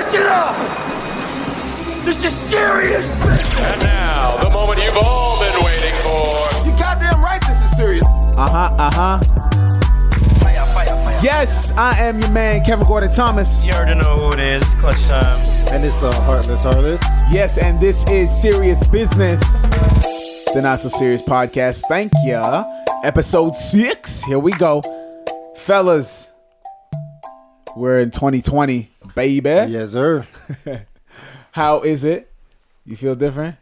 Listen up! This is serious business! And now, the moment you've all been waiting for. You goddamn right this is serious. Yes, I am your man, Kevin Gordon Thomas. You already know who it is. Clutch time. And it's the Heartless Artist. Yes, and this is Serious Business, the Not So Serious podcast. Thank ya. Episode 6. Here we go. Fellas, we're in 2020, baby. Yes, sir. How is it? You feel different?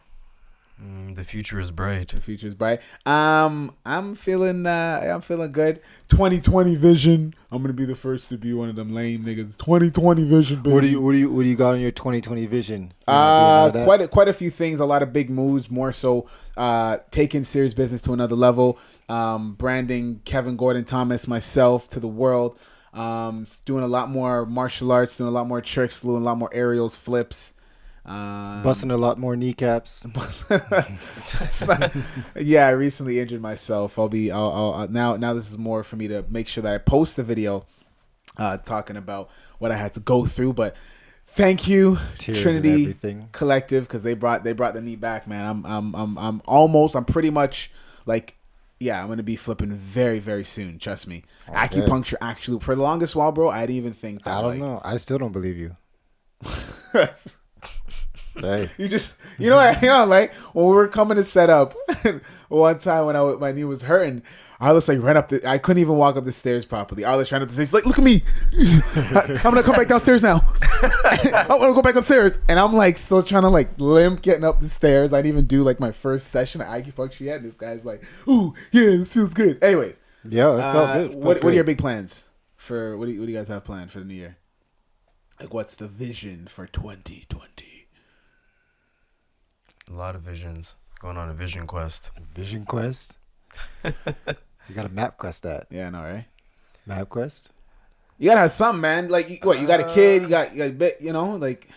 The future is bright. The future is bright. I'm feeling good. 2020 vision. I'm gonna be the first to be one of them lame niggas. 2020 vision, baby. What do you got on your 2020 vision? Quite a few things. A lot of big moves. More so, taking serious business to another level. Branding Kevin Gordon Thomas, myself, to the world. Doing a lot more martial arts. Doing a lot more tricks. Doing a lot more aerials, flips. Busting a lot more kneecaps. Yeah, I recently injured myself. I'll now this is more for me to make sure that I post a video talking about what I had to go through. But thank you, Tears Trinity Collective, because they brought the knee back, man. I'm pretty much like, yeah, I'm gonna be flipping very, very soon. Trust me. Okay. Acupuncture actually, for the longest while, bro, I didn't even think that. I don't know. I still don't believe you. Hey. You know, like when we were coming to set up one time when my knee was hurting, I was like I couldn't even walk up the stairs properly. I was trying to say, like, look at me, I'm gonna come back downstairs now. I want to go back upstairs, and I'm like still trying to like limp getting up the stairs. I didn't even do like my first session of acupuncture yet. This guy's like, ooh, yeah, this feels good. Anyways, yeah, it felt good. What are your big plans for what do you guys have planned for the new year? Like, what's the vision for 2020? A lot of visions. Going on a vision quest. Vision quest? You gotta map quest that. Yeah, I know, right? Map quest? You gotta have something, man. Like, you got a kid, you got a bit, like.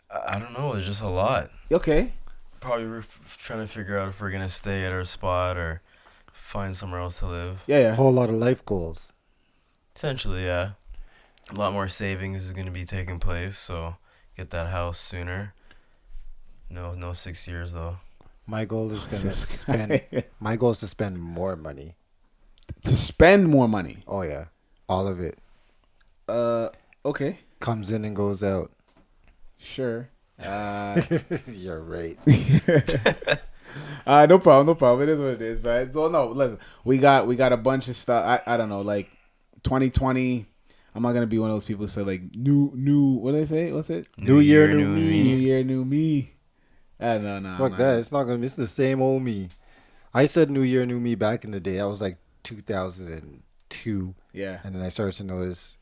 I don't know. It's just a lot. Okay. Probably we're trying to figure out if we're gonna stay at our spot or find somewhere else to live. Yeah. A whole lot of life goals. Essentially, yeah. A lot more savings is gonna be taking place, so get that house sooner. No 6 years though. My goal is My goal is to spend more money. To spend more money? Oh yeah, all of it. Okay. Comes in and goes out. Sure. You're right. No problem. It is what it is, man. So no, listen, we got a bunch of stuff. I don't know, like 2020. I'm not gonna be one of those people who say like new. What do they say? What's it? New year, new me. New year, new me. No. Fuck that. It's not gonna be. It's the same old me. I said New Year, New Me back in the day. That was like 2002. Yeah. And then I started to notice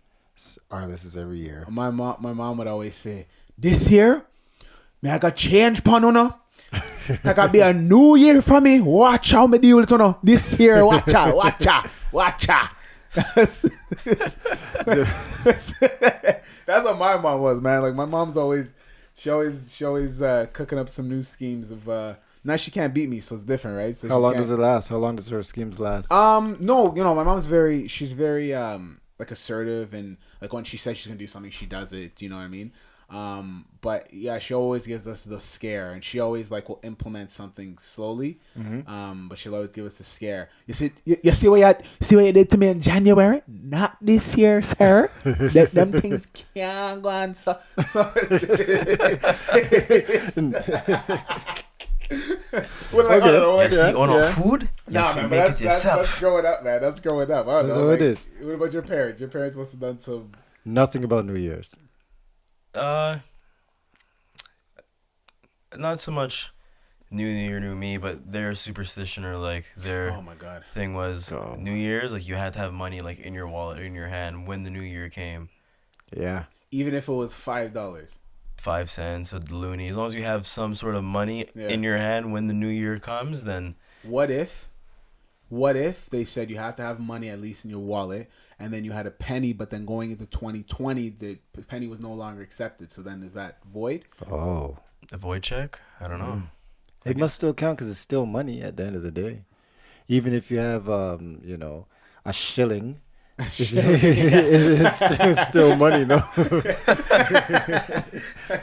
Arliss is every year. My mom would always say, "This year, me I got change pon uno. That got be a new year for me. Watch how me deal with it, uno. This year, watch out. That's what my mom was, man. Like, my mom's always. She always cooking up some new schemes of now she can't beat me, so it's different, right? So how long does it last? How long does her schemes last? No, my mom's very like assertive, and like when she says she's gonna do something, she does it. You know what I mean? But yeah, she always gives us the scare, and she always like will implement something slowly. Mm-hmm. But she'll always give us the scare. You see what you did to me in January? Not this year, sir. Them things can't go on. So food? Nah, man, that's growing up, man. That's growing up. I don't know. It is. What about your parents? Your parents must have done some. Nothing about New Year's. Not so much New Year, New Me, but their superstition or like their thing was New Year's, like you had to have money like in your wallet or in your hand when the New Year came. Yeah. Even if it was $5. 5 cents, a loony. As long as you have some sort of money in your hand when the New Year comes, then. What if they said you have to have money at least in your wallet, and then you had a penny, but then going into 2020, the penny was no longer accepted. So then is that void? Oh. A void check? I don't know. It must still count because it's still money at the end of the day. Even if you have, a shilling It's still money, no?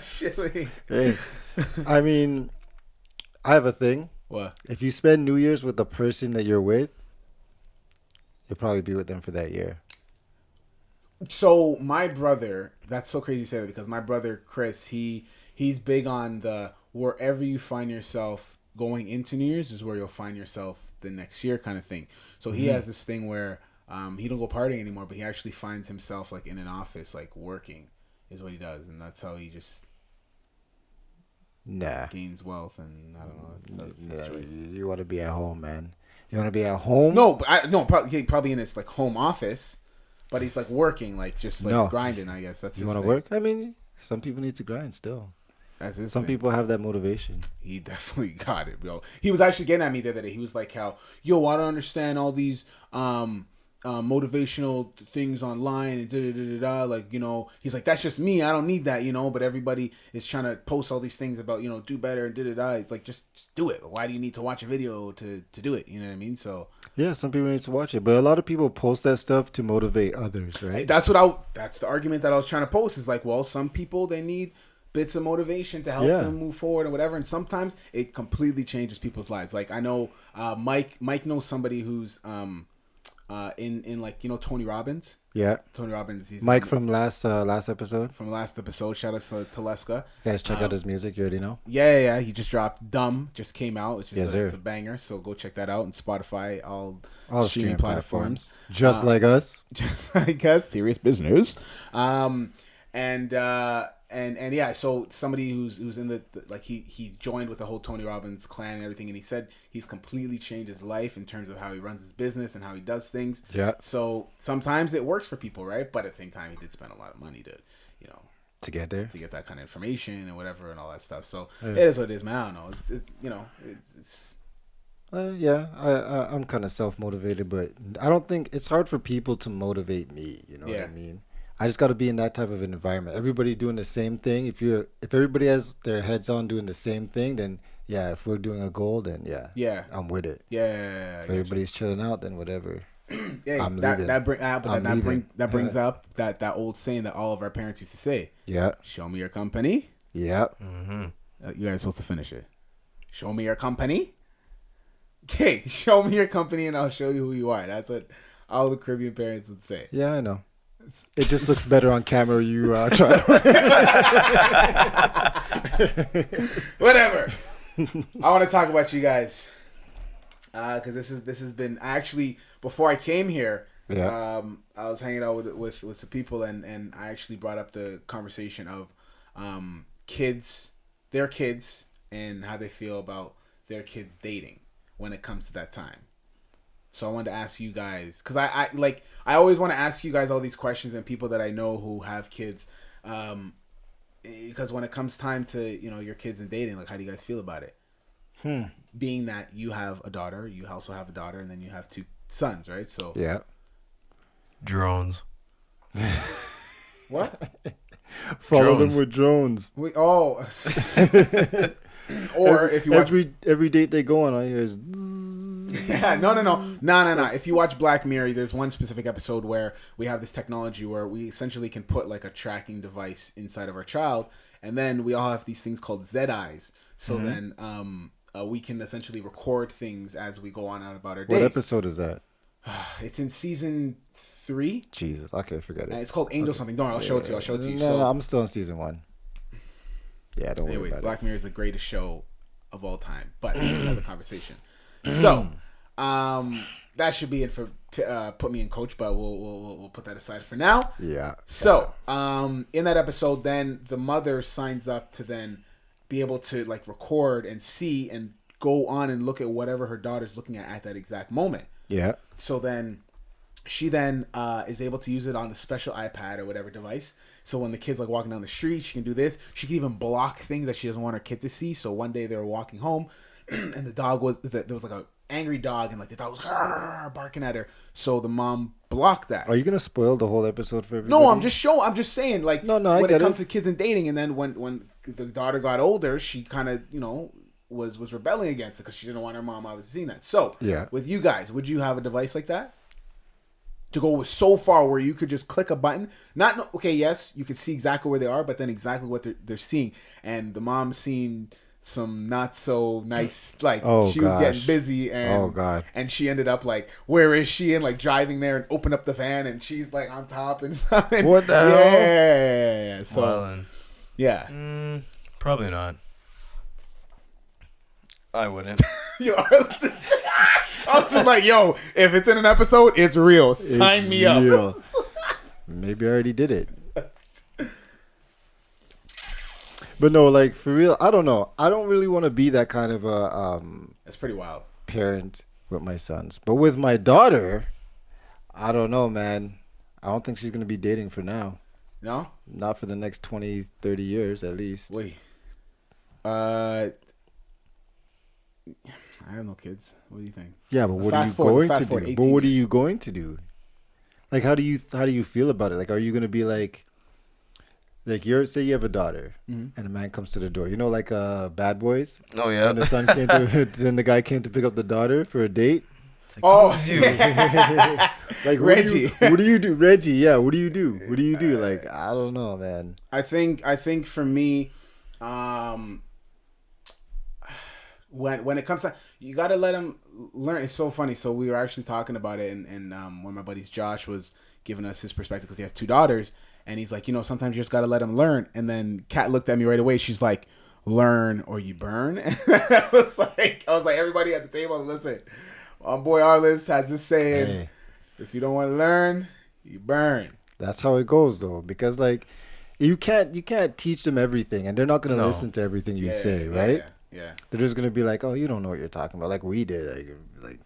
Shilling. Hey, I mean, I have a thing. What? If you spend New Year's with the person that you're with, you'll probably be with them for that year. So my brother, that's so crazy you say that, because my brother Chris, he's big on the wherever you find yourself going into New Year's is where you'll find yourself the next year kind of thing. So he has this thing where he don't go partying anymore, but he actually finds himself like in an office, like working is what he does, and that's how he just gains wealth. And I don't know, that's his choice. You want to be at home, man. You want to be at home? No, but probably in his like home office, but he's like working, like just like grinding. I guess that's. You want to work? I mean, some people need to grind still. That's his Some thing. people have that motivation. He definitely got it, bro. He was actually getting at me the other day. He was like, "How yo, I don't understand all these motivational things online and da da da da. Like, you know, he's like, that's just me. I don't need that, you know. But everybody is trying to post all these things about, you know, do better and da da da. It's like, just do it. Why do you need to watch a video to do it? You know what I mean? So yeah, some people need to watch it, but a lot of people post that stuff to motivate others, right? that's the argument that I was trying to post. Is like, well, some people, they need bits of motivation to help them move forward and whatever, and sometimes it completely changes people's lives. Like I know Mike knows somebody who's in like, you know, Tony Robbins. Yeah, Tony Robbins. He's Mike from last episode. From last episode. Shout out to Leska. Guys, check out his music. You already know. Yeah. He just dropped "Dumb." Just came out. Which is it's a banger. So go check that out on Spotify, all streaming platforms. Just like us. Just like us. Serious business. And yeah, so somebody who's in the like he joined with the whole Tony Robbins clan and everything, and he said he's completely changed his life in terms of how he runs his business and how he does things. Yeah. So sometimes it works for people, right? But at the same time, he did spend a lot of money to, you know, to get there, to get that kind of information and whatever and all that stuff. So it is what it is, man. I don't know. You know, it's I'm kind of self-motivated, but I don't think it's hard for people to motivate me. You know what I mean? I just got to be in that type of an environment. Everybody's doing the same thing. If everybody has their heads on doing the same thing, then yeah. If we're doing a goal, then yeah, I'm with it. Yeah. If everybody's chilling out, then whatever. Yeah, I'm leaving. That brings up that old saying that all of our parents used to say. Yeah. Show me your company. Yeah. Mm-hmm. You guys are supposed to finish it. Show me your company. Okay, show me your company and I'll show you who you are. That's what all the Caribbean parents would say. Yeah, I know. It just looks better on camera. You try. Whatever. I want to talk about you guys because this has been actually before I came here. Yeah. I was hanging out with some people and I actually brought up the conversation of their kids, and how they feel about their kids dating when it comes to that time. So I wanted to ask you guys, because I always want to ask you guys all these questions and people that I know who have kids, because when it comes time to, you know, your kids and dating, like, how do you guys feel about it? Being that you have a daughter, you also have a daughter, and then you have 2 sons, right? So yeah. Drones. What? Follow them with drones. Or if you watch every date they go on, I hear is. Yeah, no. If you watch Black Mirror, there's one specific episode where we have this technology where we essentially can put like a tracking device inside of our child, and then we all have these things called Z eyes. So then we can essentially record things as we go on out about our days. What episode is that? It's in season 3. Jesus. Okay, forget it. And it's called Angel something. Don't worry, I'll show it to you. No, I'm still on season 1. Yeah, don't worry about Black Mirror is the greatest show of all time, but it's another conversation. So, that should be it for put me in coach, but we'll put that aside for now. Yeah. So, in that episode, then the mother signs up to then be able to like record and see and go on and look at whatever her daughter's looking at that exact moment. Yeah. So then she then is able to use it on the special iPad or whatever device. So when the kid's like walking down the street, she can do this. She can even block things that she doesn't want her kid to see. So one day they were walking home, and the dog there was like a angry dog, and like the dog was barking at her. So the mom blocked that. Are you gonna spoil the whole episode for everybody? No, I'm just saying, like, no, when it comes to kids and dating, and then when the daughter got older, she kind of, you know, was rebelling against it because she didn't want her mom obviously seeing that. So yeah, with you guys, would you have a device like that to go so far where you could just click a button. Okay, yes, you could see exactly where they are, but then exactly what they're seeing. And the mom seen some not so nice, like she was getting busy, and and she ended up like, where is she? And like driving there and open up the van, and she's like on top and stuff. And, what the hell? Yeah. So yeah, probably not. I wouldn't. I was just like, yo, if it's in an episode, it's real. Sign me up. Maybe I already did it. But no, like for real, I don't know. I don't really want to be that kind of a that's pretty wild parent with my sons. But with my daughter, I don't know, man. I don't think she's going to be dating for now. No? Not for the next 20, 30 years at least. Wait. I have no kids. What do you think? Yeah, but what are you going to do? But what are you going to do? Like, how do you feel about it? Like, are you going to be like say you have a daughter, and a man comes to the door. You know, like Bad Boys. Oh yeah. When the son came then the guy came to pick up the daughter for a date. Like, who's you? Like Reggie. What do you do, Reggie? Yeah. What do you do? What do you do? Like, I don't know, man. I think for me, when it comes to, you got to let him learn. It's so funny. So we were actually talking about it, and one of my buddies, Josh, was giving us his perspective because he has 2 daughters. And he's like, sometimes you just got to let him learn. And then Kat looked at me right away. She's like, learn or you burn. And I was like, everybody at the table, listen, my boy Arliss has this saying, if you don't want to learn, you burn. That's how it goes, though. Because, like, you can't teach them everything. And they're not going to listen to everything you say, right? Yeah. They're just going to be like, oh, you don't know what you're talking about. Like we did. Like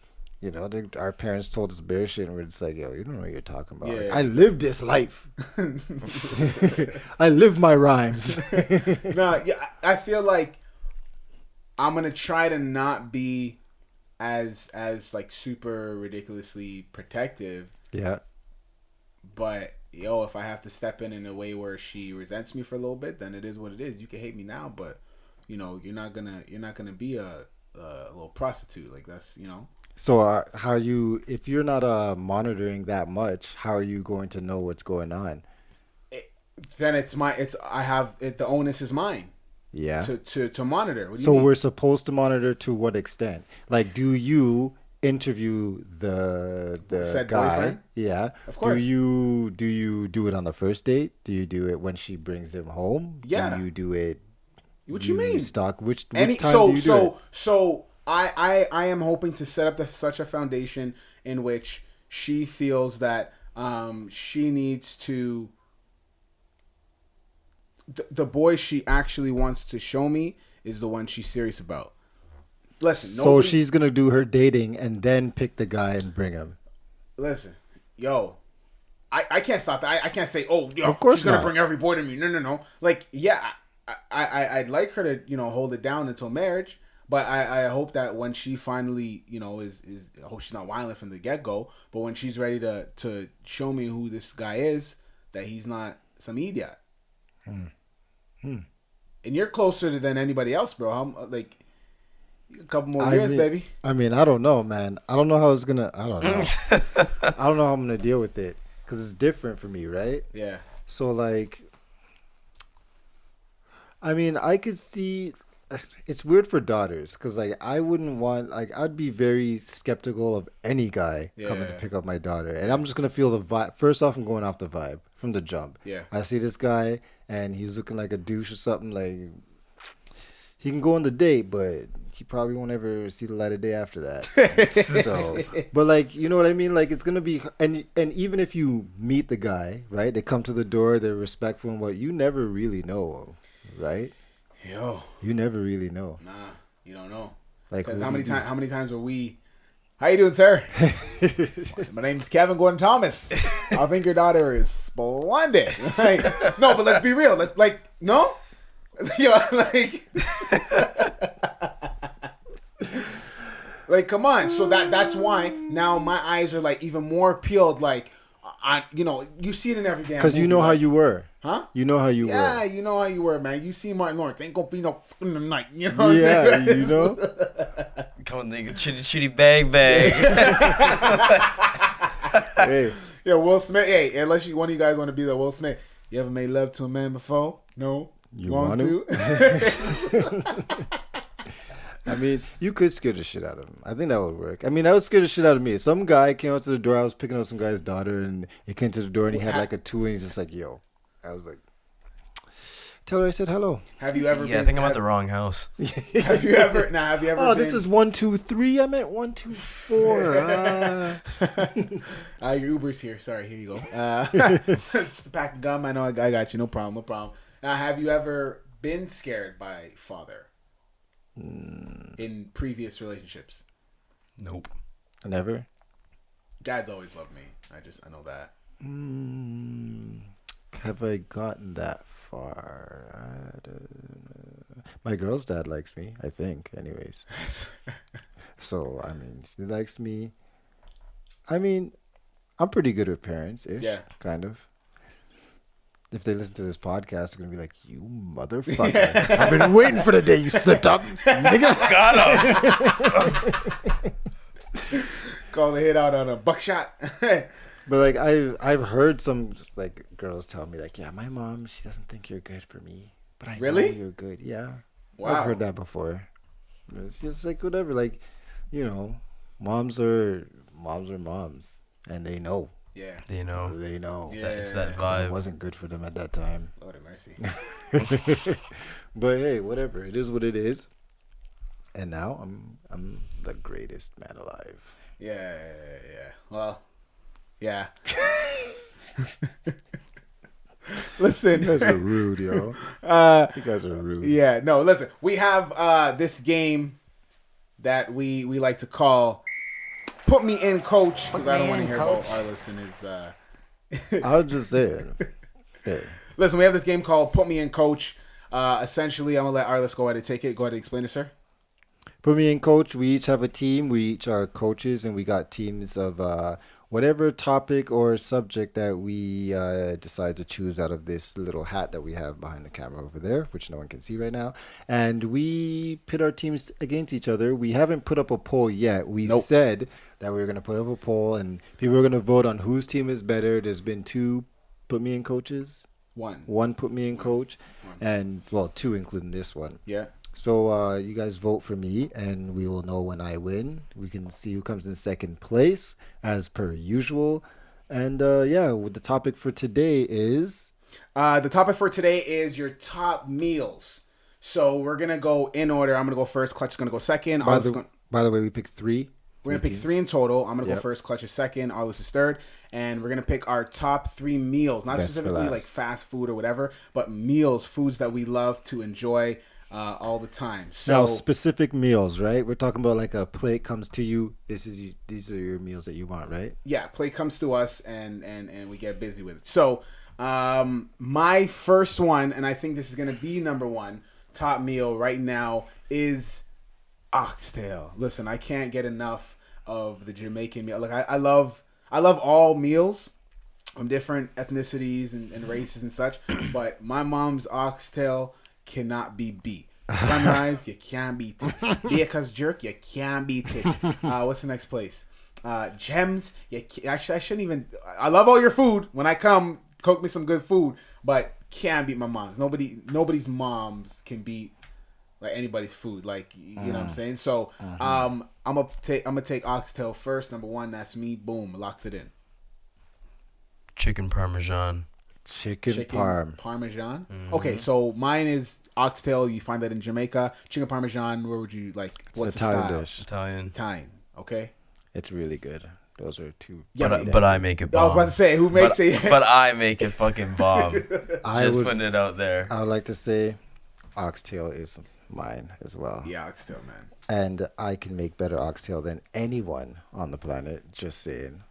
our parents told us bear shit, and we're just like, yo, you don't know what you're talking about. Yeah. Like, I live this life. I live my rhymes. No, yeah, I feel like I'm gonna try to not be as like super ridiculously protective. Yeah. But if I have to step in a way where she resents me for a little bit, then it is what it is. You can hate me now, but you're not gonna be a little prostitute. Like, that's. So if you're not monitoring that much, how are you going to know what's going on? Then the onus is mine. Yeah. To monitor. So we're supposed to monitor to what extent? Like, do you interview the said guy? Boyfriend? Yeah. Of course. Do you do it on the first date? Do you do it when she brings him home? Yeah. Do you do it? What you mean? Stock which time do you do it? So I am hoping to set up such a foundation in which she feels that she needs to. The boy she actually wants to show me is the one she's serious about. Listen, so she's gonna do her dating and then pick the guy and bring him. Listen, yo, I can't stop that. I can't say, of course she's gonna bring every boy to me. No. Like, yeah, I'd like her to hold it down until marriage. But I hope that when she finally, is I hope she's not violent from the get-go, but when she's ready to show me who this guy is, that he's not some idiot. And you're closer than anybody else, bro. A couple more years, baby. I mean, I don't know, man. I don't know how it's gonna. I don't know. I don't know how I'm gonna deal with it because it's different for me, right? Yeah. So like, I mean, I could see. It's weird for daughters because like I wouldn't want I'd be very skeptical of any guy coming to pick up my daughter, and I'm just gonna feel the vibe. First off, I'm going off the vibe from the jump. Yeah, I see this guy and he's looking like a douche or something. Like, he can go on the date, but he probably won't ever see the light of day after that. So, but like, you know what I mean? Like, it's gonna be and even if you meet the guy, right? They come to the door, they're respectful and what you never really know, right? Yo, you never really know. Nah, you don't know. Like, how many times were we? How you doing, sir? My name's Kevin Gordon Thomas. I think your daughter is splendid. Like, no, but let's be real. No, yo, like, come on. So that's why now my eyes are like even more peeled. Like, you see it in every damn. Because you know how you were. Huh? You know how you were. Yeah, you know how you were, man. You see Martin Lawrence. Ain't gonna be no fucking tonight. You know what I'm saying? You know? Come on, nigga. Chitty chitty bang bang. Hey, Yeah, Will Smith. Hey, unless one of you guys want to be the Will Smith. You ever made love to a man before? No. You want to? I mean, you could scare the shit out of him. I think that would work. I mean, that would scare the shit out of me. Some guy came out to the door. I was picking up some guy's daughter, and he came to the door, and he had like a 2, and he's just like, yo. I was like, tell her I said hello. Have you ever? Yeah, I think I'm at the wrong house. Have you ever? Have you ever? Oh, this is 1, 2, 3. I meant 1, 2, 4. Your Uber's here. Sorry, here you go. Just a pack of gum. I know. I got you. No problem. No problem. Now, have you ever been scared by father in previous relationships? Nope. Never. Dad's always loved me. I know that. Have I gotten that far? I don't know. My girl's dad likes me, I think, anyways. So, I mean, she likes me. I mean, I'm pretty good with parents-ish, kind of. If they listen to this podcast, they're going to be like, you motherfucker. Yeah. I've been waiting for the day you slipped up. Nigga. Got him. Call the hit out on a buckshot. But like I've heard some just like girls tell me like, yeah, my mom, she doesn't think you're good for me, but I know you're good. Yeah, wow. I've heard that before. It's just like whatever, like, you know, moms are moms, and they know. Yeah, they know. Yeah, it's that vibe. It wasn't good for them at that time. Lord have mercy. But hey, whatever. It is what it is. And now I'm the greatest man alive. Yeah. Well. Yeah. Listen. You guys are rude, yo. You guys are rude. Yeah, no, listen. We have this game that we like to call Put Me In, Coach, because I don't want to hear about Arliss and his... I'll just say it. Yeah. Listen, we have this game called Put Me In, Coach. Essentially, I'm going to let Arliss go ahead and take it. Go ahead and explain it, sir. Put Me In, Coach. We each have a team. We each are coaches, and we got teams of... whatever topic or subject that we decide to choose out of this little hat that we have behind the camera over there, which no one can see right now. And we pit our teams against each other. We haven't put up a poll yet. We said that we were going to put up a poll, and people are going to vote on whose team is better. There's been 2 Put Me In coaches. One Put Me In coach. And, well, 2 including this one. Yeah. So you guys vote for me, and we will know when I win. We can see who comes in second place, as per usual. And the topic for today is... the topic for today is your top meals. So we're going to go in order. I'm going to go first. Clutch is going to go second. By the way, we picked 3. We're going to pick 3 in total. I'm going to go first. Clutch is second. Arliss is third. And we're going to pick our top 3 meals. Not Best specifically like fast food or whatever, but meals, foods that we love to enjoy all the time. So now, specific meals, right? We're talking about like a plate comes to you. These are your meals that you want, right? Yeah, plate comes to us, and we get busy with it. So my first one, and I think this is gonna be number 1 top meal right now, is oxtail. Listen, I can't get enough of the Jamaican meal. Like I love all meals from different ethnicities and races and such, but my mom's oxtail cannot be beat. Sunrise, you can't beat it. Baker's jerk, you can't beat it. What's the next place? Gems, actually I shouldn't even. I love all your food. When I come, cook me some good food, but can't beat my mom's. Nobody's moms can beat like anybody's food. Like you know what I'm saying. So I'm gonna take oxtail first. Number 1, that's me. Boom, locked it in. Chicken parmesan. Chicken parmesan. Mm-hmm. Okay, so mine is oxtail. You find that in Jamaica. Chicken parmesan. Where would you like? What's the style? Dish. Italian. Okay. It's really good. Those are 2. Yeah, but I make it bomb. I was about to say, who makes it? But I make it fucking bomb. Putting it out there. I would like to say, oxtail is mine as well. Yeah, oxtail, man. And I can make better oxtail than anyone on the planet. Just saying.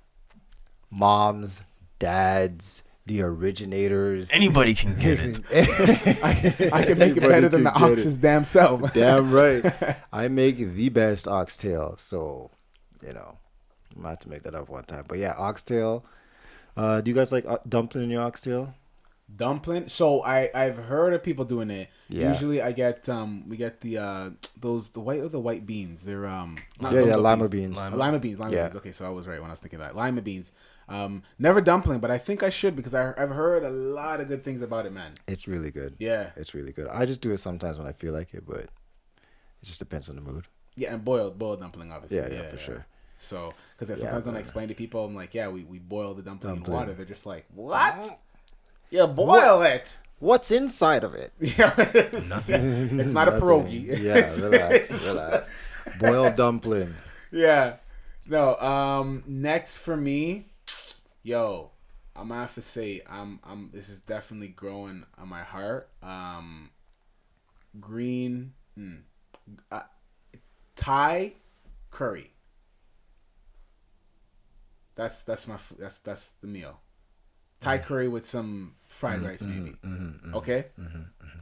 Moms, dads, the originators. Anybody can get it. I can make it better than the ox's damn self. Damn right. I make the best oxtail. So, you know, I'm going to have to make that up one time. But yeah, oxtail. Do you guys like dumpling in your oxtail? Dumpling. So I've heard of people doing it. Yeah. Usually I get we get the white beans. They're lima beans. Lima beans. Yeah. Okay, so I was right when I was thinking that lima beans. Never dumpling, but I think I should because I've heard a lot of good things about it, man. It's really good. Yeah. It's really good. I just do it sometimes when I feel like it, but it just depends on the mood. Yeah, and boiled dumpling, obviously. Yeah, for sure. So, because sometimes when I explain to people, I'm like, we boil the dumpling in water. They're just like, what? You boil it. What's inside of it? Yeah, nothing. It's not a pierogi. Yeah, relax. Boiled dumpling. Yeah. No, next for me, I'm gonna have to say this is definitely growing on my heart. Green Thai curry. That's the meal. Thai curry with some fried rice, maybe. Okay?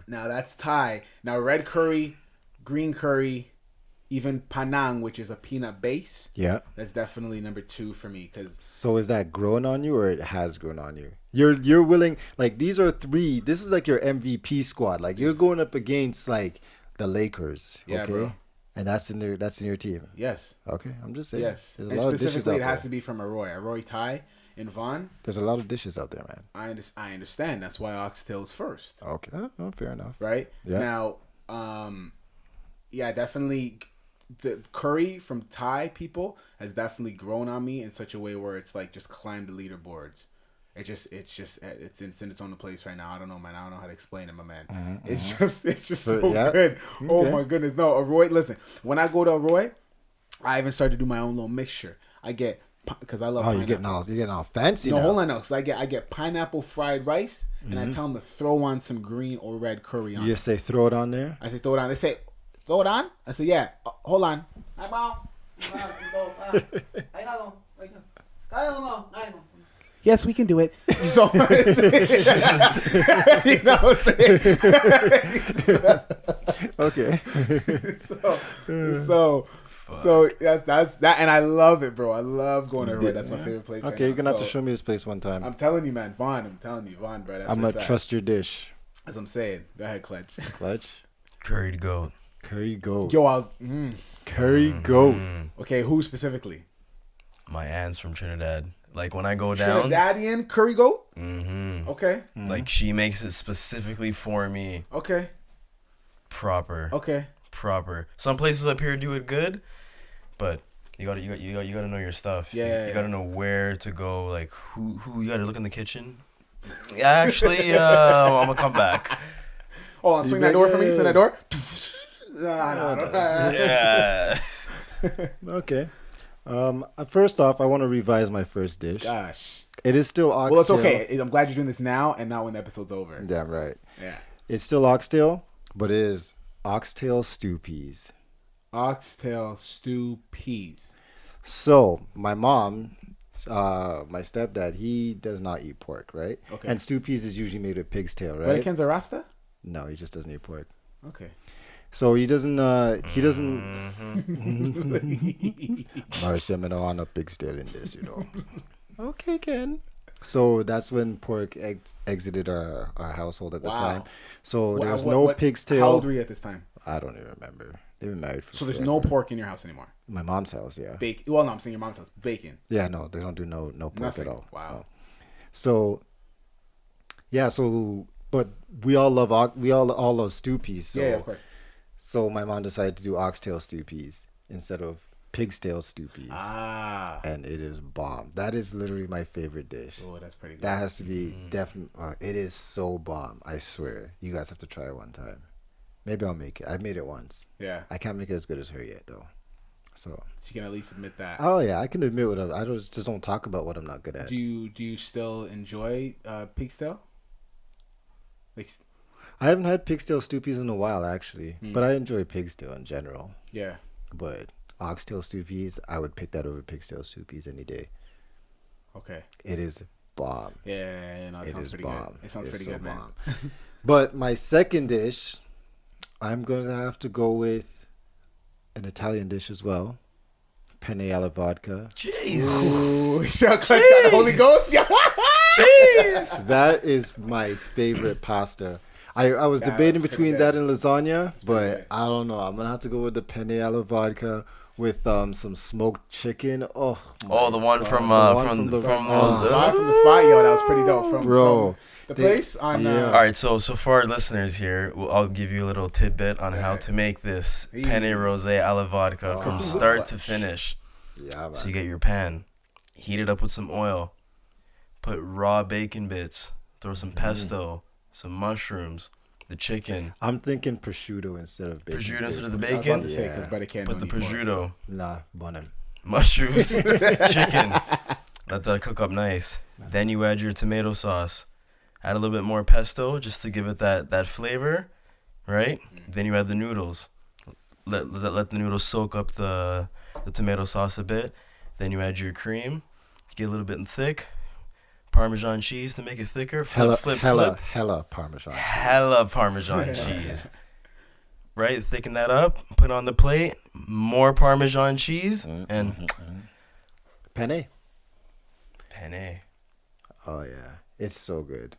Now that's Thai. Now red curry, green curry, even Panang, which is a peanut base. Yeah. That's definitely number 2 for me. So is that grown on you or it has grown on you? You're willing, like these are 3. This is like your MVP squad. Like you're going up against like the Lakers. Yeah, okay? bro. And that's in your team. Yes. Okay, I'm just saying. Yes. There's And a lot of dishes specifically, out it has there. to be from Arroy Thai in Vaughan. There's a lot of dishes out there, man. I understand. That's why oxtail is first. Okay, oh, fair enough. Right? Yeah. Now, definitely the curry from Thai people has definitely grown on me in such a way where it's like just climbed the leaderboards. It's in its own place right now. I don't know, man. I don't know how to explain it, my man. It's just so good. Okay. Oh my goodness. No, Arroy. Listen, when I go to Arroy, I even started to do my own little mixture. I get, because I love. Oh, pineapple. you're getting all fancy. No, now. hold on, no. So I get pineapple fried rice, and I tell them to throw on some green or red curry on. You just say throw it on there. I say throw it on. They say throw it on. I say yeah. Hold on. Yes, we can do it. So, you know what I'm saying? Okay. So that's that, and I love it, bro. I love going to Arroy. That's my favorite place. Okay, you're gonna have to show me this place one time. I'm telling you, man, Vaughn. I'm telling you, Vaughn, bro. That's I'm where gonna it's at. trust your dish. As I'm saying. Go ahead, Clutch. Clutch. Curried goat. Curry goat. Yo, I was. Curry goat. Okay, who specifically? My aunt's from Trinidad. Like when I go down, Trinidadian curry goat. Okay. like she makes it specifically for me. Okay. Proper. Okay. Proper. Some places up here do it good, but you gotta know your stuff. Yeah. You gotta know where to go. Like who you gotta look in the kitchen. Actually, I'm gonna come back. Oh, swing that door for me. Swing that door. No. Yeah. Okay. First off, I want to revise my first dish. Gosh. It is still oxtail. Well, it's okay. I'm glad you're doing this now and not when the episode's over. Damn right. Yeah. It's still oxtail, but it is oxtail stew peas. Oxtail stew peas. So my mom, my stepdad, he does not eat pork, right? Okay. And stew peas is usually made with pig's tail, right? But Ken's a Rasta? No, he just doesn't eat pork. Okay. So he doesn't. Marcy, I'm gonna want a pig's tail in this, you know. Okay, Ken. So that's when pork exited our household at the time. So there was no pig's tail. How old were you at this time? I don't even remember. They've been married for. So there's no pork in your house anymore. My mom's house, yeah. Bacon. Well, no, I'm saying your mom's house. Bacon. Yeah, no, they don't do no pork Nothing. at all. Wow. No. So, yeah, but we all love stew peas. So, yeah, of course. So my mom decided to do oxtail stew peas instead of pig's tail stew peas. And it is bomb. That is literally my favorite dish. Oh, that's pretty good. That has to be definitely. It is so bomb. I swear. You guys have to try it one time. Maybe I'll make it. I made it once. Yeah. I can't make it as good as her yet, though. So you can at least admit that. Oh yeah, I can admit what I just don't talk about what I'm not good at. Do you still enjoy pig's tail? Like, I haven't had pig's tail stew peas in a while actually, but I enjoy pig's tail in general. Yeah. But oxtail stew peas, I would pick that over pig's tail stew peas any day. Okay. It is bomb. Yeah, no, it sounds pretty bomb. Good. It sounds pretty good, man. But my second dish, I'm gonna have to go with an Italian dish as well. Penne alla vodka. Jeez. Ooh, Clutch got the Holy Ghost. Jeez. That is my favorite pasta. I was debating between that and lasagna, but I don't know. I'm gonna have to go with the penne alla vodka with some smoked chicken. Oh, the one from the spot, yo, that was pretty dope. From the place on. All right, so for our listeners here, I'll give you a little tidbit on how to make this penne rosé alla vodka from start to finish. Yeah, man. So you get your pan, heat it up with some oil, put raw bacon bits, throw some pesto, some mushrooms, the chicken. I'm thinking prosciutto instead of bacon. Prosciutto instead of the I was bacon. about to say, 'cause Buddy can't Put the prosciutto, Nah, bun mushrooms, chicken. Let that cook up nice. Then you add your tomato sauce. Add a little bit more pesto just to give it that flavor, right? Then you add the noodles. Let the noodles soak up the tomato sauce a bit. Then you add your cream. Get a little bit thick. Parmesan cheese to make it thicker. Flip. Hella Parmesan cheese. Hella Parmesan cheese. Right? Thicken that up. Put on the plate. More Parmesan cheese. And Penne. penne. Oh, yeah. It's so good.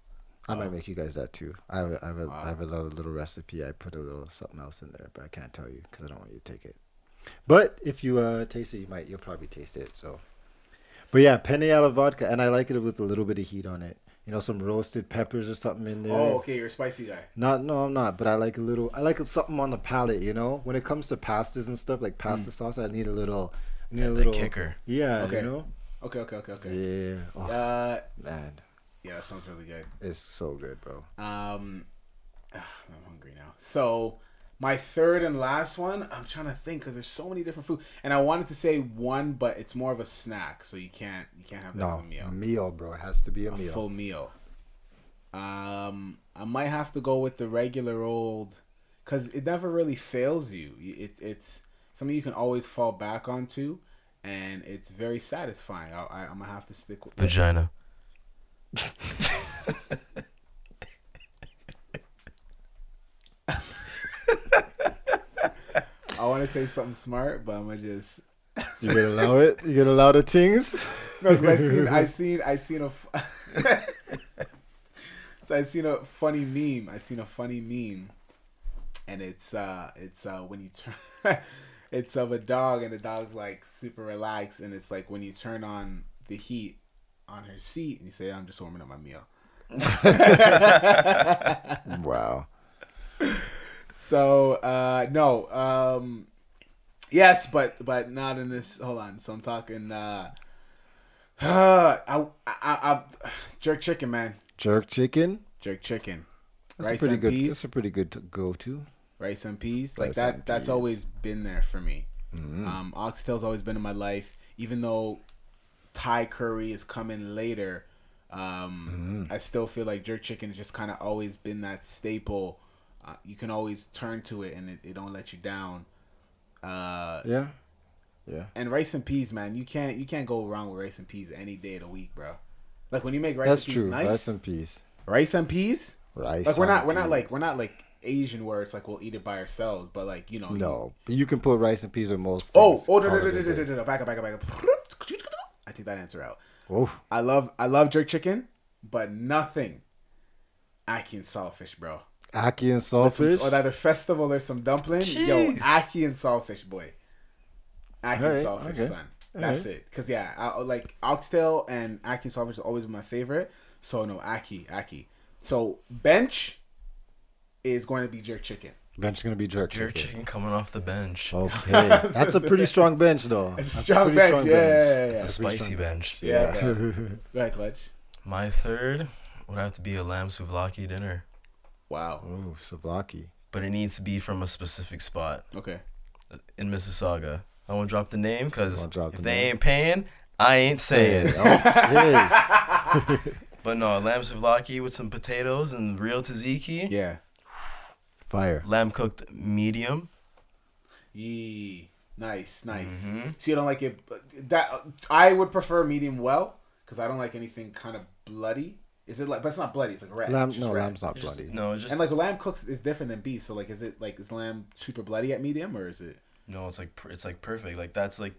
I might make you guys that too. I have another little recipe. I put a little something else in there, but I can't tell you because I don't want you to take it. But if you taste it, you'll probably taste it. So, but yeah, penne alla vodka, and I like it with a little bit of heat on it. You know, some roasted peppers or something in there. Oh, okay, you're a spicy guy. No, I'm not. But I like something on the palate. You know, when it comes to pastas and stuff like pasta sauce, I need a little. Kicker. Yeah. Okay. You know. Okay. Yeah. Oh, man. Yeah, that sounds really good. It's so good, bro. I'm hungry now. So my third and last one, I'm trying to think because there's so many different food, and I wanted to say one, but it's more of a snack, so you can't have that as a meal. Meal, bro. It has to be a meal. Full meal. I might have to go with the regular old, because it never really fails you. It's something you can always fall back onto, and it's very satisfying. I'm gonna have to stick with Vagina. I want to say something smart, but I'm gonna just. You gonna allow it? You gonna allow the things? No, because I seen a. So I seen a funny meme. And it's when you turn. It's of a dog, and the dog's like super relaxed, and it's like when you turn on the heat on her seat, and you say, "I'm just warming up my meal." Wow. So no, yes, but not in this. Hold on. So I'm talking. I jerk chicken, man. Jerk chicken. Rice and peas. That's a pretty good go-to. Rice and peas, like Rice that. and That's peas. always been there for me. Oxtail's always been in my life, even though Thai curry is coming later. I still feel like jerk chicken has just kind of always been that staple. You can always turn to it, and it don't let you down. Yeah. And rice and peas, man, you can't go wrong with rice and peas any day of the week, bro. Like when you make rice That's and peas, true. nice. Rice and peas. Rice and peas. Like We're not like Asian where it's like we'll eat it by ourselves, but like No, but you can put rice and peas with most Oh, things. no, back up. I take that answer out. Oof. I love jerk chicken, but nothing ackee and saltfish, bro. Ackee and saltfish. Or either festival or some dumpling. Jeez. Yo, ackee and saltfish, boy. Ackee and Alright, saltfish, okay. son. That's it. Cause yeah, I like oxtail and ackee and saltfish have always been my favorite. So no, ackee. So bench is going to be jerk chicken. Bench is gonna be jerk Jerk chicken coming off the bench. Okay, that's a pretty strong bench, though. It's a That's strong pretty bench. Yeah. It's a spicy bench. Yeah. Go ahead, Clutch. My third would have to be a lamb souvlaki dinner, Wow. Oh, souvlaki. but it needs to be from a specific spot Okay. in Mississauga. I won't drop the name because Won't drop if the they name. ain't paying, I ain't saying. Okay. But no, lamb souvlaki with some potatoes and real tzatziki. Yeah. Fire. Lamb cooked medium. Yee. Nice. Mm-hmm. So you don't like it? That I would prefer medium well because I don't like anything kind of bloody. Is it like? But it's not bloody. It's like red. Lamb, It's no, just red. lamb's not bloody. No, it's just And like lamb cooks is different than beef. So like, is lamb super bloody at medium or is it? no. It's like perfect. Like that's like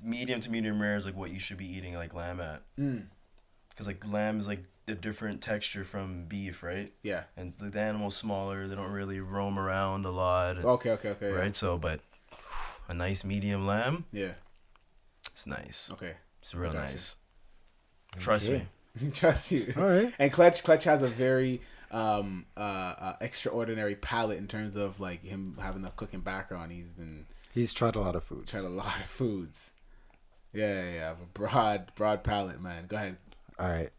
medium to medium rare is like what you should be eating like lamb at. Because like lamb is like a different texture from beef, right? Yeah. And the animal's smaller. They don't really roam around a lot. Okay. Right. So, but a nice medium lamb. Yeah. It's nice. Okay. It's real I got you. nice. Trust me. Trust you. All right. And Clutch has a very extraordinary palate in terms of like him having a cooking background. He's tried a lot of foods. Tried a lot of foods. Yeah. A broad palate, man. Go ahead. All right.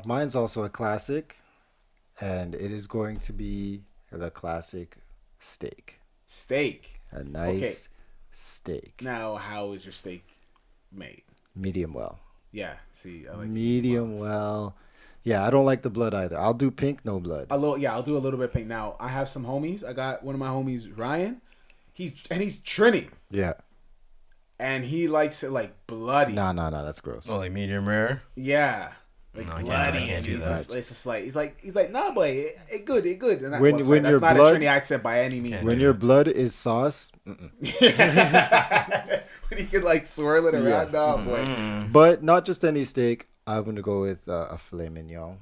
Mine's also a classic, and it is going to be the classic steak. Steak. A nice steak. Now, how is your steak made? Medium well. Yeah. See, I like Medium well. Yeah, I don't like the blood either. I'll do pink, no blood. I'll do a little bit of pink. Now, I have some homies. I got one of my homies, Ryan. He's Trini. Yeah. And he likes it like bloody. No, that's gross. Oh, like medium rare. Yeah. Like No, I bloody. can't do that. It's just like he's like nah, boy, it good. And When that's your not blood- a Trini accent by any means. When your blood is sauce, When he could like swirl it around, nah, boy. but not just any steak. I'm gonna go with a filet mignon.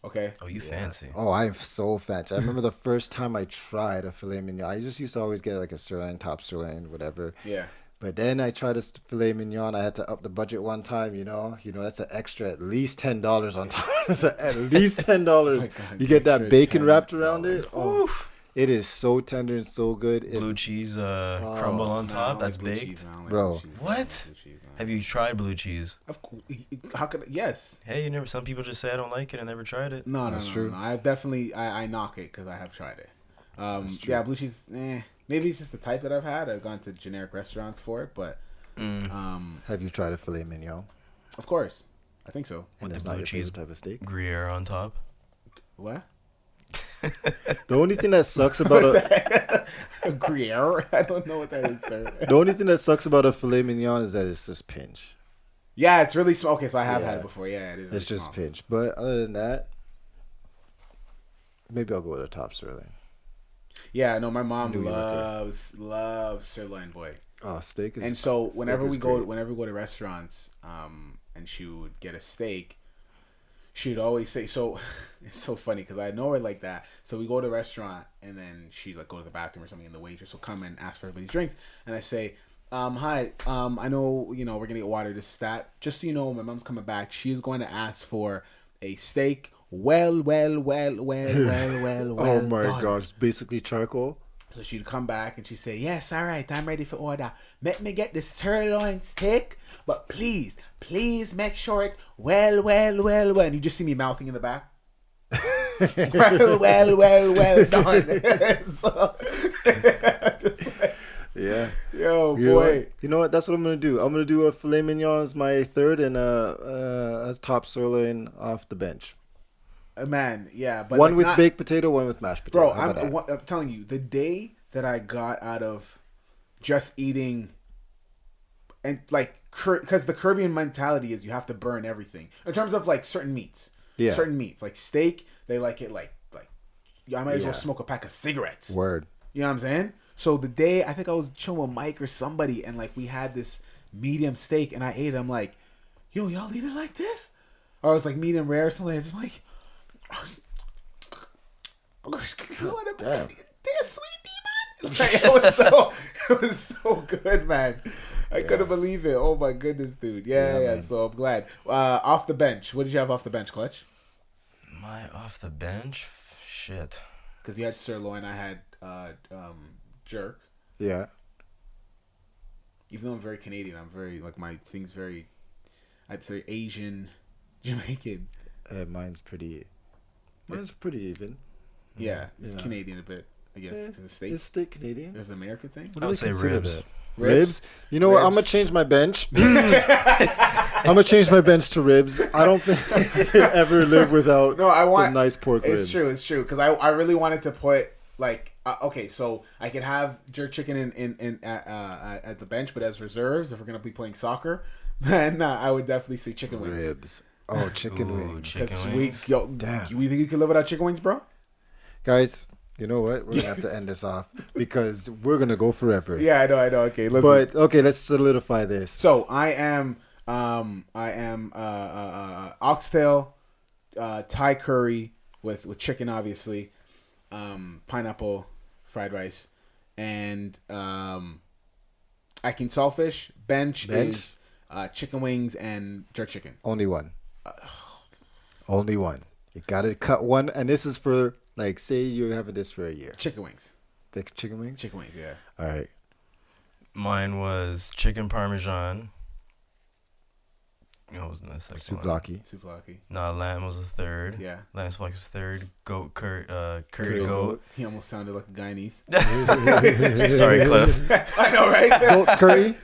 Okay. Oh, you fancy. Oh, I'm so fancy. I remember the first time I tried a filet mignon. I just used to always get like a sirloin, top sirloin, whatever. Yeah. But then I tried a filet mignon. I had to up the budget one time. You know that's an extra at least $10 on top. That's at least $10. You get that bacon wrapped around it. Oh, it is so tender and so good. Blue cheese crumble on top. That's baked. Bro. What? Have you tried blue cheese? Of course. How could? Yes. Hey, you never. Some people just say I don't like it. I never tried it. No. true. I've definitely I knock it because I have tried it. Yeah, blue cheese. Maybe it's just the type that I've had. I've gone to generic restaurants for it, but Have you tried a filet mignon? of course, I think so. And it's the not blue your cheese favorite type of steak. Gruyere on top. What? The only thing that sucks about a Gruyere? I don't know what that is, sir. the only thing that sucks about a filet mignon is that it's just pinch. Yeah, it's really small. Okay, so I have Yeah. had it before. Yeah, it is. It's really just small. pinch. But other than that, maybe I'll go with a top sirloin. Yeah, no, my mom New loves sirloin, boy. Oh, steak is. And so steak whenever is we go great. to restaurants, and she would get a steak, she'd always say, so it's so funny because I know her like that. So we go to a restaurant and then she'd like go to the bathroom or something, and the waitress will come and ask for everybody's drinks, and I say, hi, I know we're gonna get water, this that. Just so you know, my mom's coming back. She is going to ask for a steak. Well. Oh my done. gosh, basically charcoal. So she'd come back and she'd say, yes, all right, I'm ready for order. Let me get the sirloin steak, but please make sure it well. And you just see me mouthing in the back. well done. So, just like, Yeah. yo, You know boy. what? You know what? That's what I'm gonna do. I'm gonna do a filet mignon as my third and a top sirloin off the bench. Man, yeah. But One like with not, baked potato, one with mashed potato. Bro, How about that? I'm telling you, the day that I got out of just eating, and like, because the Caribbean mentality is you have to burn everything in terms of like certain meats. Yeah. Certain meats, like steak, they like it like I might as well Yeah. smoke a pack of cigarettes. Word. You know what I'm saying? So the day I think I was chilling with Mike or somebody, and like we had this medium steak, and I ate it. I'm like, yo, y'all eat it like this? Or it was like medium rare or something. It's like, Lord have mercy, damn sweet demon. Like, it was so good, man. I couldn't believe it. Oh my goodness, dude. Yeah. man. So I'm glad. Off the bench, what did you have off the bench, Clutch? My off the bench? Shit. Because you had sirloin, I had jerk. Yeah. Even though I'm very Canadian, I'm very like my thing's very, I'd say Asian, Jamaican. Mine's pretty even. Yeah, it's Yeah. Canadian a bit, I guess, because it's steak. It's steak Canadian. There's an American thing. What I do would they say consider ribs. that? Ribs? You know what? I'm gonna change my bench. I'm gonna change my bench to ribs. I don't think I could ever live without some nice pork ribs. It's true, because I really wanted to put like okay, so I could have jerk chicken in at the bench, but as reserves if we're gonna be playing soccer, then I would definitely say chicken wings. Ribs. Oh, chicken wings. Chicken That's wings. sweet. Yo, Damn. you think you could live without chicken wings, bro? Guys, you know what? We're gonna have to end this off because we're gonna go forever. Yeah, I know. Okay, listen. But okay, let's solidify this. So I am oxtail, Thai curry with chicken, obviously, pineapple, fried rice, and I can saltfish. Bench Bench? is chicken wings and jerk chicken. Only one. Only one. You gotta cut one, and this is for like, say you're having this for a year. Chicken wings. The chicken wings. Chicken wings. Yeah. All right. Mine was chicken parmesan. What was the second one? Souvlaki. No, lamb was the third. Yeah. Lamb souvlaki was third. Goat curry Curry goat. He almost sounded like a Guyanese. Sorry, Cliff. I know, right? Goat curry.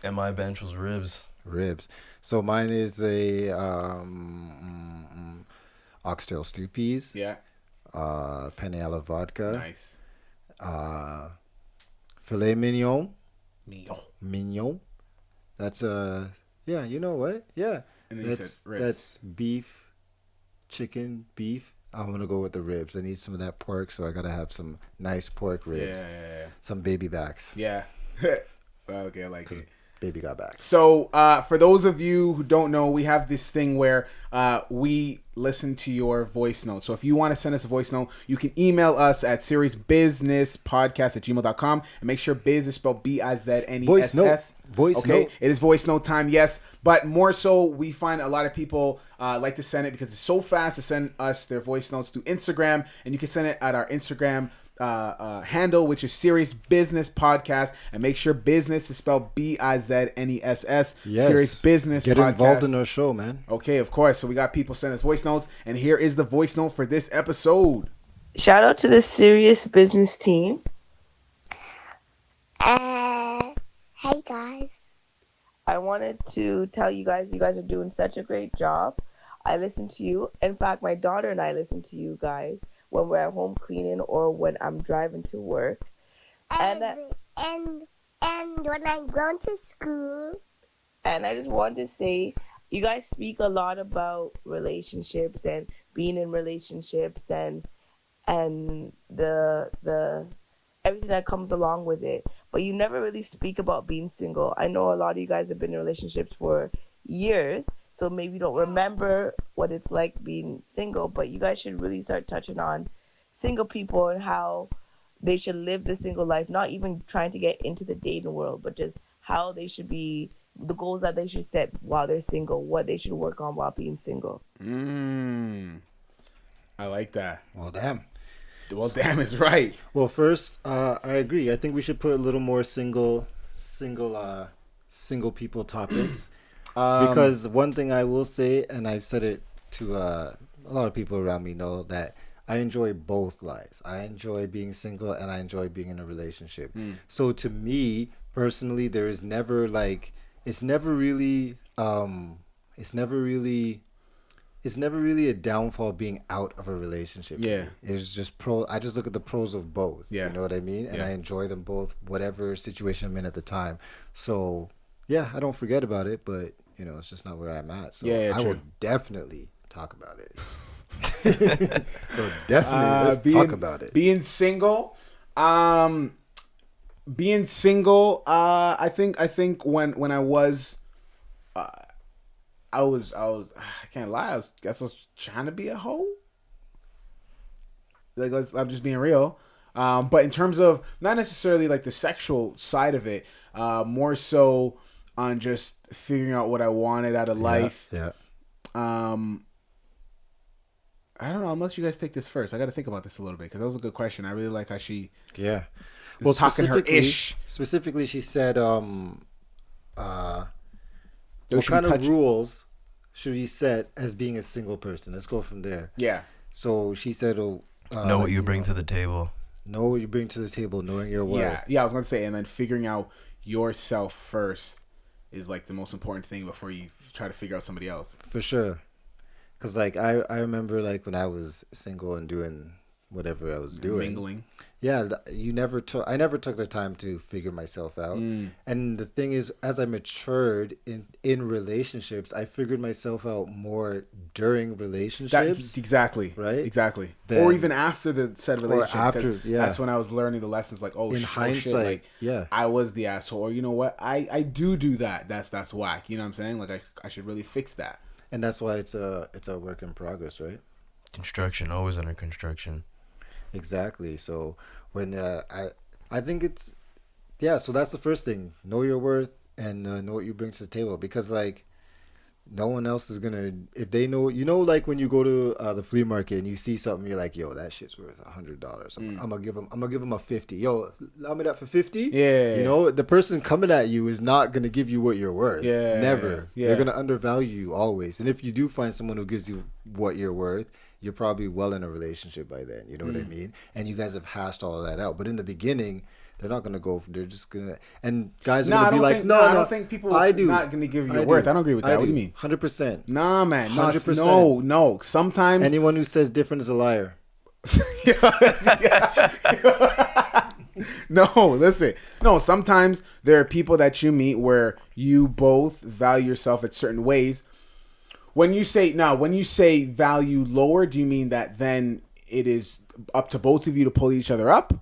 And my bench was ribs. Ribs. So mine is a oxtail stew peas. Yeah. Penne alla vodka. Nice. Filet mignon. Mignon. Mignon. That's yeah, you know what? Yeah. And then you said ribs. That's beef, chicken, beef. I'm gonna go with the ribs. I need some of that pork, so I gotta have some nice pork ribs. Yeah. Some baby backs. Yeah. Okay, I like it. Baby got backs. So, for those of you who don't know, we have this thing where we listen to your voice notes. So if you want to send us a voice note, you can email us at seriesbusinesspodcast@gmail.com, and make sure biz is spelled B-I-Z-N-E-S-S. Voice note. Voice okay? note. It is voice note time, yes. But more so, we find a lot of people like to send it because it's so fast to send us their voice notes through Instagram, and you can send it at our Instagram handle, which is Serious Business Podcast, and make sure business is spelled B-I-Z-N-E-S-S. Yes. Serious Business Get Podcast. involved in our show, man. Okay, of course. So we got people sending us voice notes, and here is the voice note for this episode. Shout out to the Serious Business team. Hey guys. I wanted to tell you guys are doing such a great job. I listen to you. In fact, my daughter and I listen to you guys when we're at home cleaning or when I'm driving to work. And when I'm going to school. And I just wanted to say, you guys speak a lot about relationships and being in relationships and the everything that comes along with it. But you never really speak about being single. I know a lot of you guys have been in relationships for years, so maybe you don't remember what it's like being single, but you guys should really start touching on single people and how they should live the single life, not even trying to get into the dating world, but just how they should be, the goals that they should set while they're single, what they should work on while being single. I like that. Well, damn. Well, damn, it's right. Well, first, I agree. I think we should put a little more single people topics. Because one thing I will say, and I've said it to a lot of people around me know that I enjoy both lives. I enjoy being single and I enjoy being in a relationship. So to me personally, there is never like it's never really a downfall being out of a relationship. Yeah. It's just I just look at the pros of both. Yeah. You know what I mean? And I enjoy them both, whatever situation I'm in at the time. So yeah, I don't forget about it, but you know, it's just not where I'm at. So I will definitely talk about it. Let's talk about it. Being single, I think when I was I can't lie, I was trying to be a hoe. Like, I'm just being real. But in terms of not necessarily like the sexual side of it, more so on just figuring out what I wanted out of life. Yeah. I don't know. I'll let you guys take this first. I got to think about this a little bit because that was a good question. I really like how she was talking her ish. Specifically, she said, what Those kind of rules should we set as being a single person? Let's go from there. Yeah. So she said, know what you bring to the table. Know what you bring to the table, knowing your worth. Yeah, I was going to say, and then figuring out yourself first is like the most important thing before you try to figure out somebody else. For sure. Because, like, I remember, like, when I was single and doing whatever I was doing. Mingling. Yeah, I never took the time to figure myself out. And the thing is, as I matured in relationships, I figured myself out more during relationships. Exactly. Right? Exactly. Then, or even after the said relationship. after, yeah. That's when I was learning the lessons like, in hindsight, shit, like, yeah. I was the asshole. Or you know what? I do that. That's whack. You know what I'm saying? Like, I should really fix that. And that's why it's a work in progress, right? Construction, always under construction. Exactly. So when I think it's Yeah, so that's the first thing. Know your worth and know what you bring to the table. Because, like, no one else is going to... If they know... You know, like, when you go to the flea market and you see something, you're like, yo, that shit's worth $100. I'm going to give him a 50. Yo, allow me that for 50? Yeah. You know, the person coming at you is not going to give you what you're worth. Yeah. Never. Yeah. They're going to undervalue you always. And if you do find someone who gives you what you're worth, you're probably well in a relationship by then. You know what I mean? And you guys have hashed all of that out. But in the beginning... They're not gonna go. They're just gonna, and guys are gonna be like, no, I don't think people are not gonna give you your worth. I don't agree with that. What do you mean? 100%. Nah, man. 100%. No. Sometimes anyone who says different is a liar. No, listen. No, sometimes there are people that you meet where you both value yourself at certain ways. When you say value lower, do you mean that then it is up to both of you to pull each other up?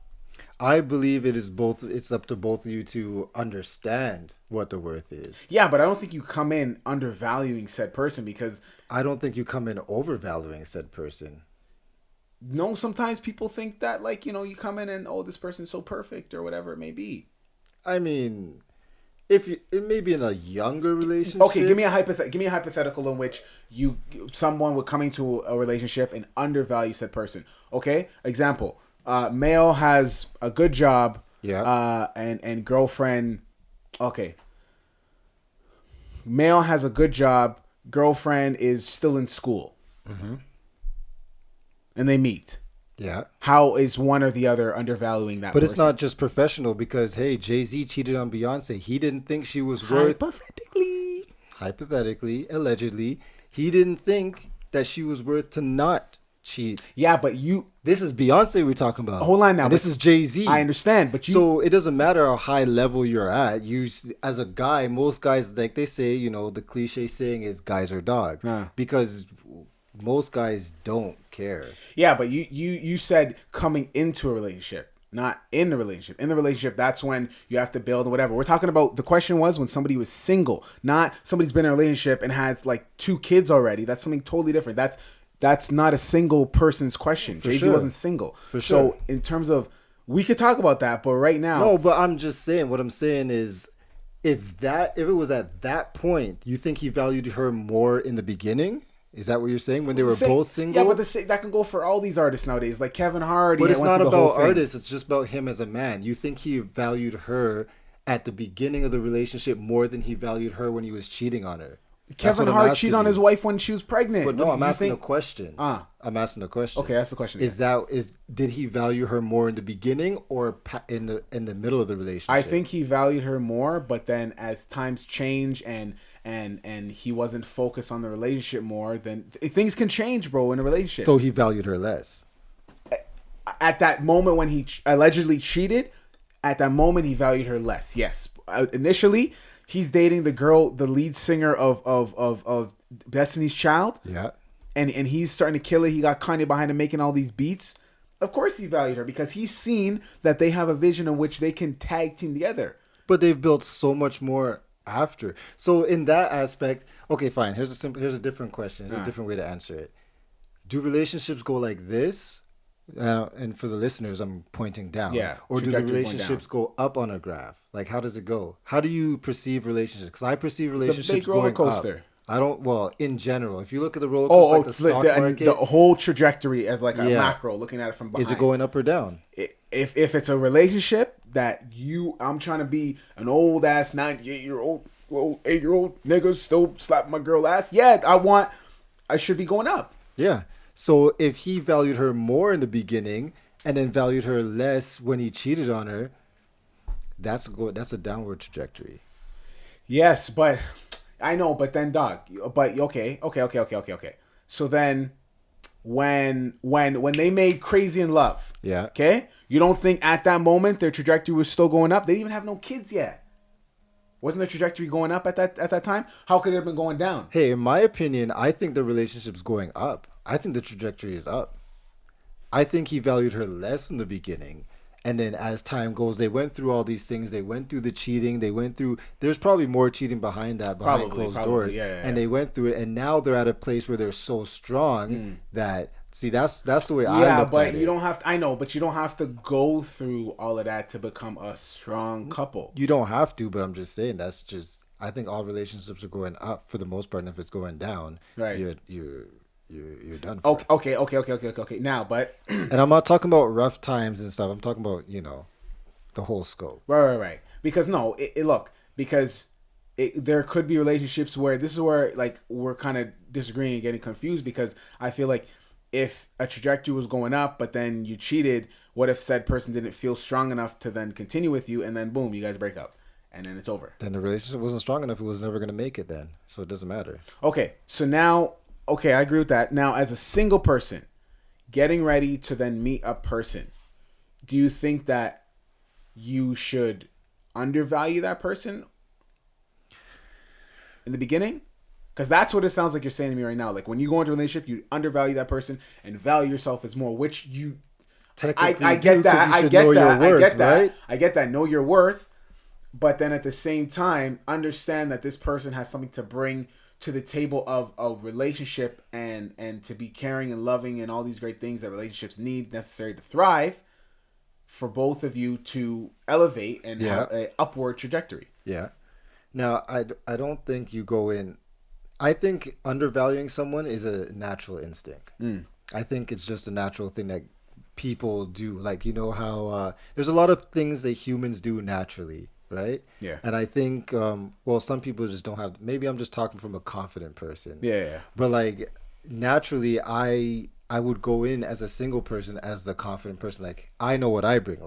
I believe it is both. It's up to both of you to understand what the worth is. Yeah, but I don't think you come in undervaluing said person because... I don't think you come in overvaluing said person. No, sometimes people think that, like, you know, you come in and, oh, this person's so perfect or whatever it may be. I mean, it may be in a younger relationship. Okay, give me a hypothetical in which someone would come into a relationship and undervalue said person. Okay, example. Male has a good job. Yeah. And girlfriend. Okay. Male has a good job. Girlfriend is still in school. Mm-hmm. And they meet. Yeah. How is one or the other undervaluing that But person? it's not just professional because, hey, Jay-Z cheated on Beyonce. He didn't think she was worth... Hypothetically, allegedly, he didn't think that she was worth to not cheat. Yeah, but This is Beyonce we're talking about. Hold on now. And this is Jay-Z. I understand, but So it doesn't matter how high level you're at. You, as a guy, most guys, like they say, you know, the cliche saying is guys are dogs. Because most guys don't care. Yeah, but you said coming into a relationship, not in the relationship. In the relationship, that's when you have to build or whatever. We're talking about, the question was when somebody was single, not somebody's been in a relationship and has like 2 kids already. That's something totally different. That's not a single person's question. Jay-Z wasn't single. So in terms of, we could talk about that, but right now... No, but I'm just saying, what I'm saying is, if it was at that point, you think he valued her more in the beginning? Is that what you're saying? When they were both single? Yeah, but that can go for all these artists nowadays. Like Kevin Hart. But it's not about artists. It's just about him as a man. You think he valued her at the beginning of the relationship more than he valued her when he was cheating on her? Kevin Hart cheated on his wife when she was pregnant. But no, I'm asking a question. I'm asking a question. Okay, that's the question. Did he value her more in the beginning or in the middle of the relationship? I think he valued her more, but then as times change and he wasn't focused on the relationship more, then things can change, bro, in a relationship. So he valued her less. At that moment when he allegedly cheated, at that moment he valued her less. Yes, initially. He's dating the girl, the lead singer of Destiny's Child. Yeah. And he's starting to kill it. He got Kanye behind him making all these beats. Of course he valued her because he's seen that they have a vision in which they can tag team together. But they've built so much more after. So in that aspect, okay, fine. Here's a different question. Here's a different way to answer it. Do relationships go like this? And for the listeners, I'm pointing down. Yeah. Or do the relationships go up on a graph? Like, how does it go? How do you perceive relationships? Because I perceive relationships going up. I don't. Well, in general, if you look at the roller coaster, like the stock market, the whole trajectory as like a macro, looking at it from behind. Is it going up or down? If it's a relationship that I'm trying to be an old ass 98-year-old, 8-year-old nigga still slapping my girl ass. Yeah, I should be going up. Yeah. So if he valued her more in the beginning and then valued her less when he cheated on her, that's a downward trajectory. Yes, but I know, but then dog, but okay. So then when they made Crazy in Love, yeah. Okay? You don't think at that moment their trajectory was still going up? They didn't even have no kids yet. Wasn't the trajectory going up at that time? How could it have been going down? Hey, in my opinion, I think the relationship's going up. I think the trajectory is up. I think he valued her less in the beginning. And then as time goes, they went through all these things. They went through the cheating. There's probably more cheating behind that, behind closed doors. Yeah. And they went through it. And now they're at a place where they're so strong that See, that's the way I Yeah, looked but at you it. don't have. I know, but you don't have to go through all of that to become a strong couple. You don't have to, but I'm just saying that's just. I think all relationships are going up for the most part, and if it's going down, Right. you're done. For. Okay. Now, but And I'm not talking about rough times and stuff. I'm talking about the whole scope. right. Because no, look, because there could be relationships where this is where like we're kind of disagreeing and getting confused, because I feel like if a trajectory was going up, but then you cheated, what if said person didn't feel strong enough to then continue with you, and then boom, you guys break up, and then it's over. Then the relationship wasn't strong enough. It was never going to make it then. So it doesn't matter. Okay, so now, I agree with that. Now, as a single person, getting ready to then meet a person, do you think that you should undervalue that person in the beginning? Because that's what it sounds like you're saying to me right now. Like, when you go into a relationship, you undervalue that person and value yourself as more, which you... Technically, I get that. I get that. Right? I get that. Know your worth. But then at the same time, understand that this person has something to bring to the table of a relationship, and to be caring and loving and all these great things that relationships need, necessary to thrive, for both of you to elevate and have an upward trajectory. Yeah. Now, I don't think you go in... I think undervaluing someone is a natural instinct. I think it's just a natural thing that people do. Like, how there's a lot of things that humans do naturally, right? Yeah. And I think, some people just don't have... Maybe I'm just talking from a confident person. Yeah. But, like, naturally, I would go in as a single person, as the confident person. Like, I know what I bring.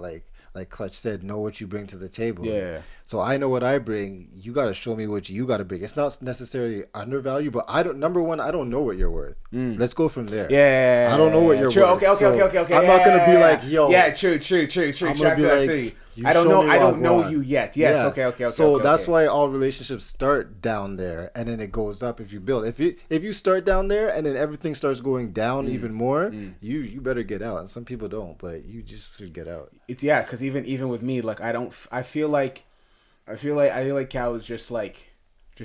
Like Clutch said, know what you bring to the table. Yeah. So I know what I bring. You got to show me what you got to bring. It's not necessarily undervalue, but number one, I don't know what you're worth. Let's go from there. Yeah. I don't know what you're true. worth. Okay. I'm not gonna be like, yo. Yeah, true. I'm gonna be like, I don't know you yet. Yes. Yeah. Okay. So that's why all relationships start down there, and then it goes up if you build. If you start down there and then everything starts going down even more, you better get out. And some people don't, but you just should get out. Because even with me, like I feel like Cal is just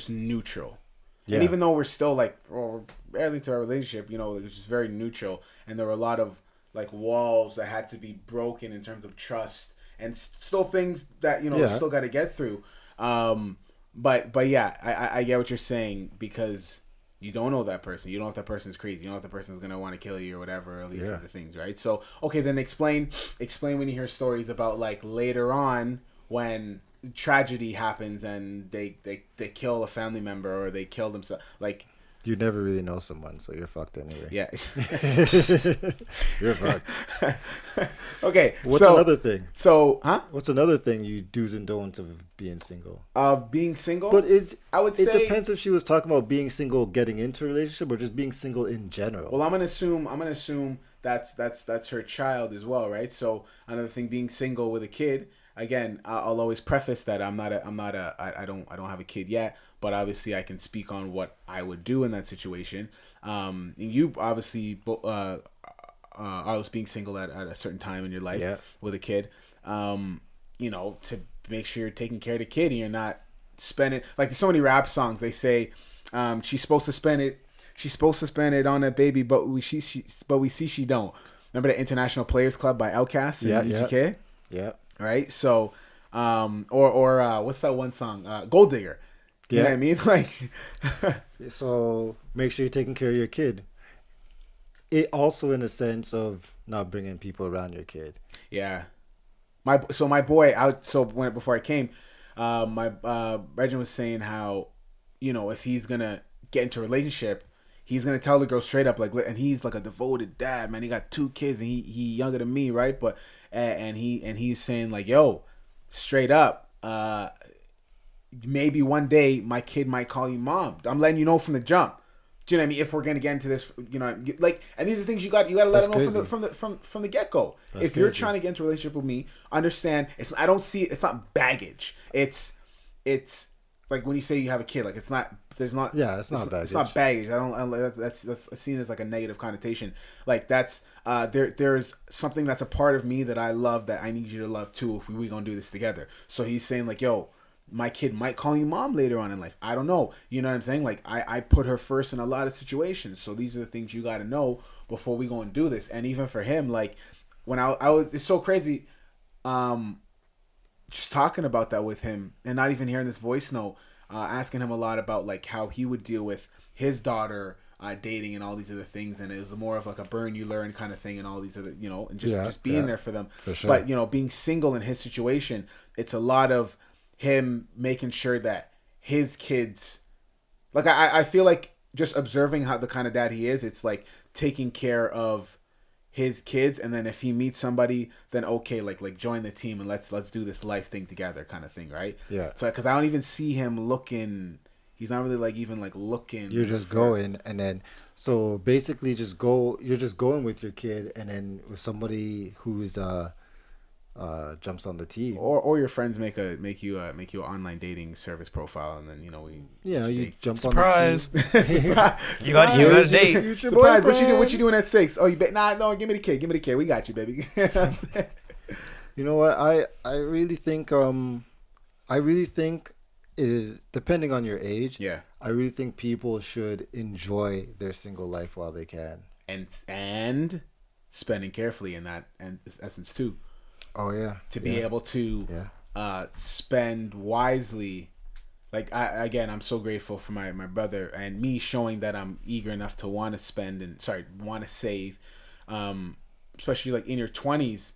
neutral. Yeah. And even though we're still we're barely into our relationship, it's just very neutral, and there were a lot of like walls that had to be broken in terms of trust, and still things that we still got to get through. But yeah, I get what you're saying, because you don't know that person. You don't know if that person's crazy. You don't know if the person's gonna want to kill you or whatever. Or at least other things, right? So okay, then explain when you hear stories about like later on when tragedy happens and they kill a family member or they kill themselves. Like, you never really know someone, so you're fucked anyway. Yeah. You're fucked. Okay. What's another thing? So, huh? What's another thing you do's and don'ts of being single? Of being single? But I would say it depends if she was talking about being single getting into a relationship or just being single in general. Well, I'm gonna assume that's her child as well, right? So another thing, being single with a kid. Again, I'll always preface that I don't have a kid yet, but obviously I can speak on what I would do in that situation. You obviously, I was being single at a certain time in your life with a kid. To make sure you're taking care of the kid and you're not spending, like, there's so many rap songs. They say she's supposed to spend it on a baby, but we see she don't. Remember the International Players Club by Outkast and UGK? Yeah. Right, so, or what's that one song? Gold Digger. You know what I mean? Like, so make sure you're taking care of your kid. It also in a sense of not bringing people around your kid. Yeah, my boy. Before I came, my Regin was saying how, if he's gonna get into a relationship, he's gonna tell the girl straight up, like, and he's like a devoted dad, man. He got 2 kids, and he younger than me, right? But and he's saying like, yo, straight up, maybe one day my kid might call you mom. I'm letting you know from the jump. Do you know what I mean? If we're gonna get into this, like, and these are things you got to let them know from the get go. If you're trying to get into a relationship with me, understand I don't see it. It's not baggage. It's like when you say you have a kid, like it's not baggage. It's not baggage. That's seen as like a negative connotation. Like that's there's something that's a part of me that I love, that I need you to love too, if we gonna do this together. So he's saying like, yo, my kid might call you mom later on in life. I don't know. You know what I'm saying? Like, I put her first in a lot of situations. So these are the things you got to know before we go and do this. And even for him, like, when I was, it's so crazy, just talking about that with him and not even hearing this voice note, asking him a lot about, like, how he would deal with his daughter dating and all these other things, and it was more of like a burn you learn kind of thing, and all these other, you know, and just being there for them. For sure. But, you know, being single in his situation, it's a lot of him making sure that his kids, like, I feel like just observing how the kind of dad he is, it's like taking care of his kids, and then if he meets somebody, then okay, like join the team and let's do this life thing together kind of thing, right? Yeah. So because I don't even see him looking. He's not really like even like looking. You're just going, and then so basically just go. You're just going with your kid, and then with somebody who's jumps on the team, or your friends make you an online dating service profile, and then you know you jump Surprise. on the team. You got a date. Future Surprise! boyfriend. What you doing at 6? Oh, you bet? Nah, no. Give me the kid. We got you, baby. You know what? I really think is depending on your age. Yeah. I really think people should enjoy their single life while they can. And spending carefully in that and essence too. Oh yeah. To be able to spend wisely. Like I'm so grateful for my brother and me showing that I'm eager enough to want to spend and want to save, especially like in your 20s.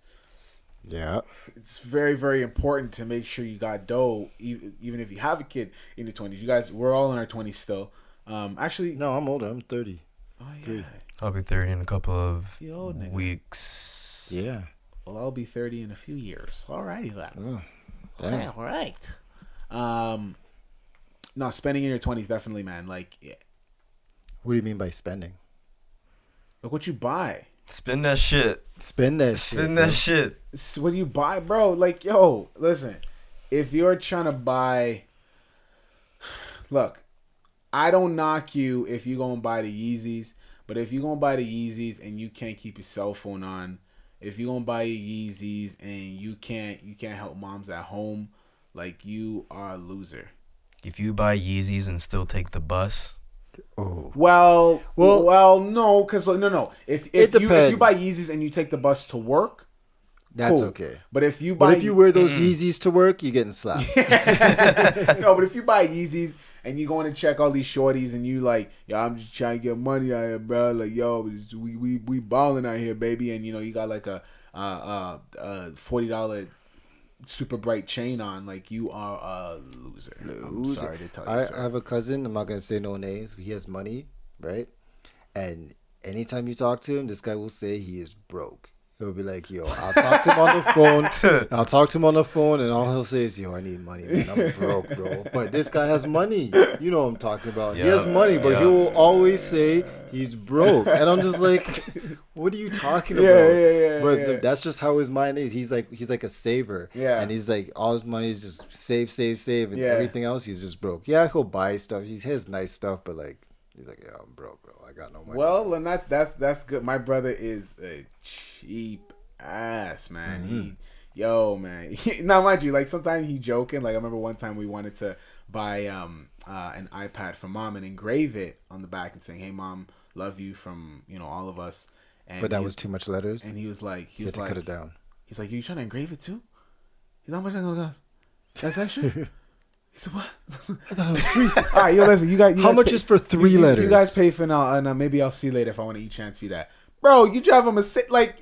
Yeah, it's very, very important to make sure you got dough, even if you have a kid in your 20s. You guys, we're all in our 20s still. Actually, no, I'm older. I'm 30. Oh yeah, I'll be 30 in a couple of old nigga. weeks. Yeah. Well, I'll be 30 in a few years. Alrighty then. Oh, okay, all right. No, spending in your 20s definitely, man. Like, what do you mean by spending? Look what you buy. Spend that shit. Spend that shit. What do you buy, bro? Like, yo, listen. If you're trying to buy, look, I don't knock you if you go and buy the Yeezys, but if you gonna buy the Yeezys and you can't keep your cell phone on, if you gonna buy your Yeezys and you can't help moms at home, like, you are a loser. If you buy Yeezys and still take the bus. Oh. Well, no, because no. If you buy Yeezys and you take the bus to work, that's cool. okay. But if you wear those Yeezys to work, you're getting slapped. No, but if you buy Yeezys and you going to check all these shorties and you like, yo, I'm just trying to get money out here, bro. Like, yo, we balling out here, baby. And you know you got like a $40 super bright chain on, like, you are a loser. I'm sorry to tell you. I have a cousin, I'm not gonna say no names. He has money, right? And anytime you talk to him, this guy will say he is broke. He'll be like, yo, I'll talk to him on the phone. And all he'll say is, yo, I need money, man. I'm broke, bro. But this guy has money. You know what I'm talking about. He has money, but he will always say he's broke. And I'm just like, what are you talking about? But that's just how his mind is. He's like a saver. Yeah. And he's like, all his money is just save. And everything else, he's just broke. Yeah, he'll buy stuff. He has nice stuff, but like, he's like, yeah, I'm broke, bro. I got no money. Well, and that's good. My brother is a cheap ass, man. Mm-hmm. Now mind you, like, sometimes he joking. Like, I remember one time we wanted to buy an iPad for mom and engrave it on the back and saying, "Hey, mom, love you from, you know, all of us." And but that was too much letters. And he was like, cut it down. He's like, "You trying to engrave it too?" He's like, "How much that gonna cost? That's extra." He said, "What?" I thought it was free. All right, yo, listen. You guys, how much is for 3 letters? You guys pay for now, and maybe I'll see later if I want to transfer that, bro. You drive him like,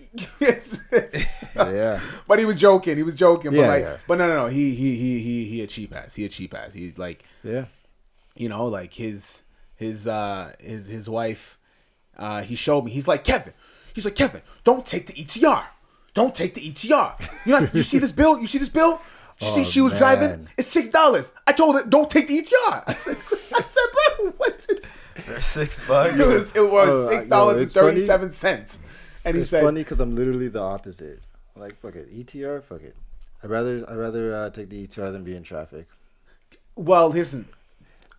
yeah. But he was joking. But no. He a cheap ass. He like, yeah. You know, like his wife. He showed me. He's like, Kevin, don't take the ETR. You see this bill? You see she was driving? It's $6. I told her, don't take the ETR. I said, bro, what? There's $6. It was $6.37. And he said, it's funny because I'm literally the opposite. Like, fuck it, ETR, fuck it. I'd rather take the ETR than be in traffic. Well, listen,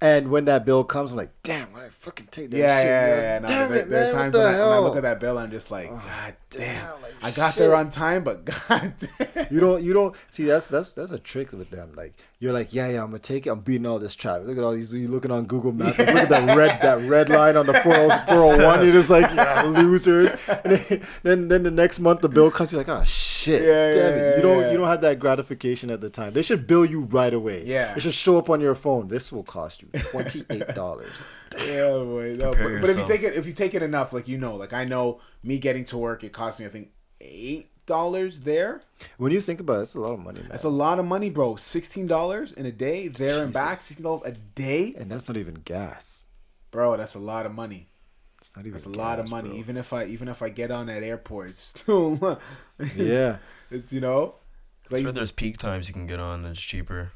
And when that bill comes, I'm like, damn, why did I fucking take that shit? Yeah. No, Damn it, there are man. times What the when I hell? look at that bill, I'm just like, God damn. like, I got shit. there on time, but God damn. You don't see that's a trick with them. Like you're like, yeah, I'm gonna take it. I'm beating all this traffic. Look at all these. You looking on Google Maps. Like, look at that red line on the 401. You're just like, yeah, losers. And then the next month the bill comes. You're like, oh shit, damn it. You don't have that gratification at the time. They should bill you right away. Yeah. It should show up on your phone. This will cost you $28. Yeah, boy. No, but if you take it enough, like like I know me getting to work, it cost me I think $8 there. When you think about it, it's a lot of money, man. That's a lot of money, bro. $16 in a day, there and back. $16 a day, And that's not even gas. bro. That's a lot of money. It's not even. That's a gas, lot of money. bro. Even if I get on at airport, it's still Yeah. It's That's where there's peak times you can get on. It's cheaper.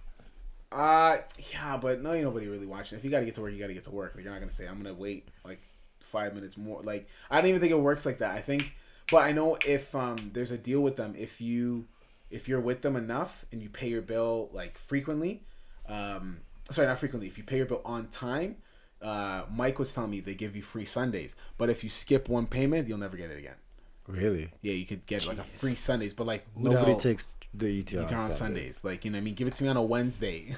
Yeah, but nobody really watching. If you gotta get to work, you gotta get to work. Like, you're not gonna say I'm gonna wait like 5 minutes more. Like, I don't even think it works like that. I think, but I know if there's a deal with them, if you're with them enough and you pay your bill like frequently, sorry, not frequently. If you pay your bill on time, Mike was telling me they give you free Sundays. But if you skip one payment, you'll never get it again. Really? Yeah, you could get like a free Sundays, but like Nobody takes the ETR on on Sundays. Like, what I mean, give it to me on a Wednesday.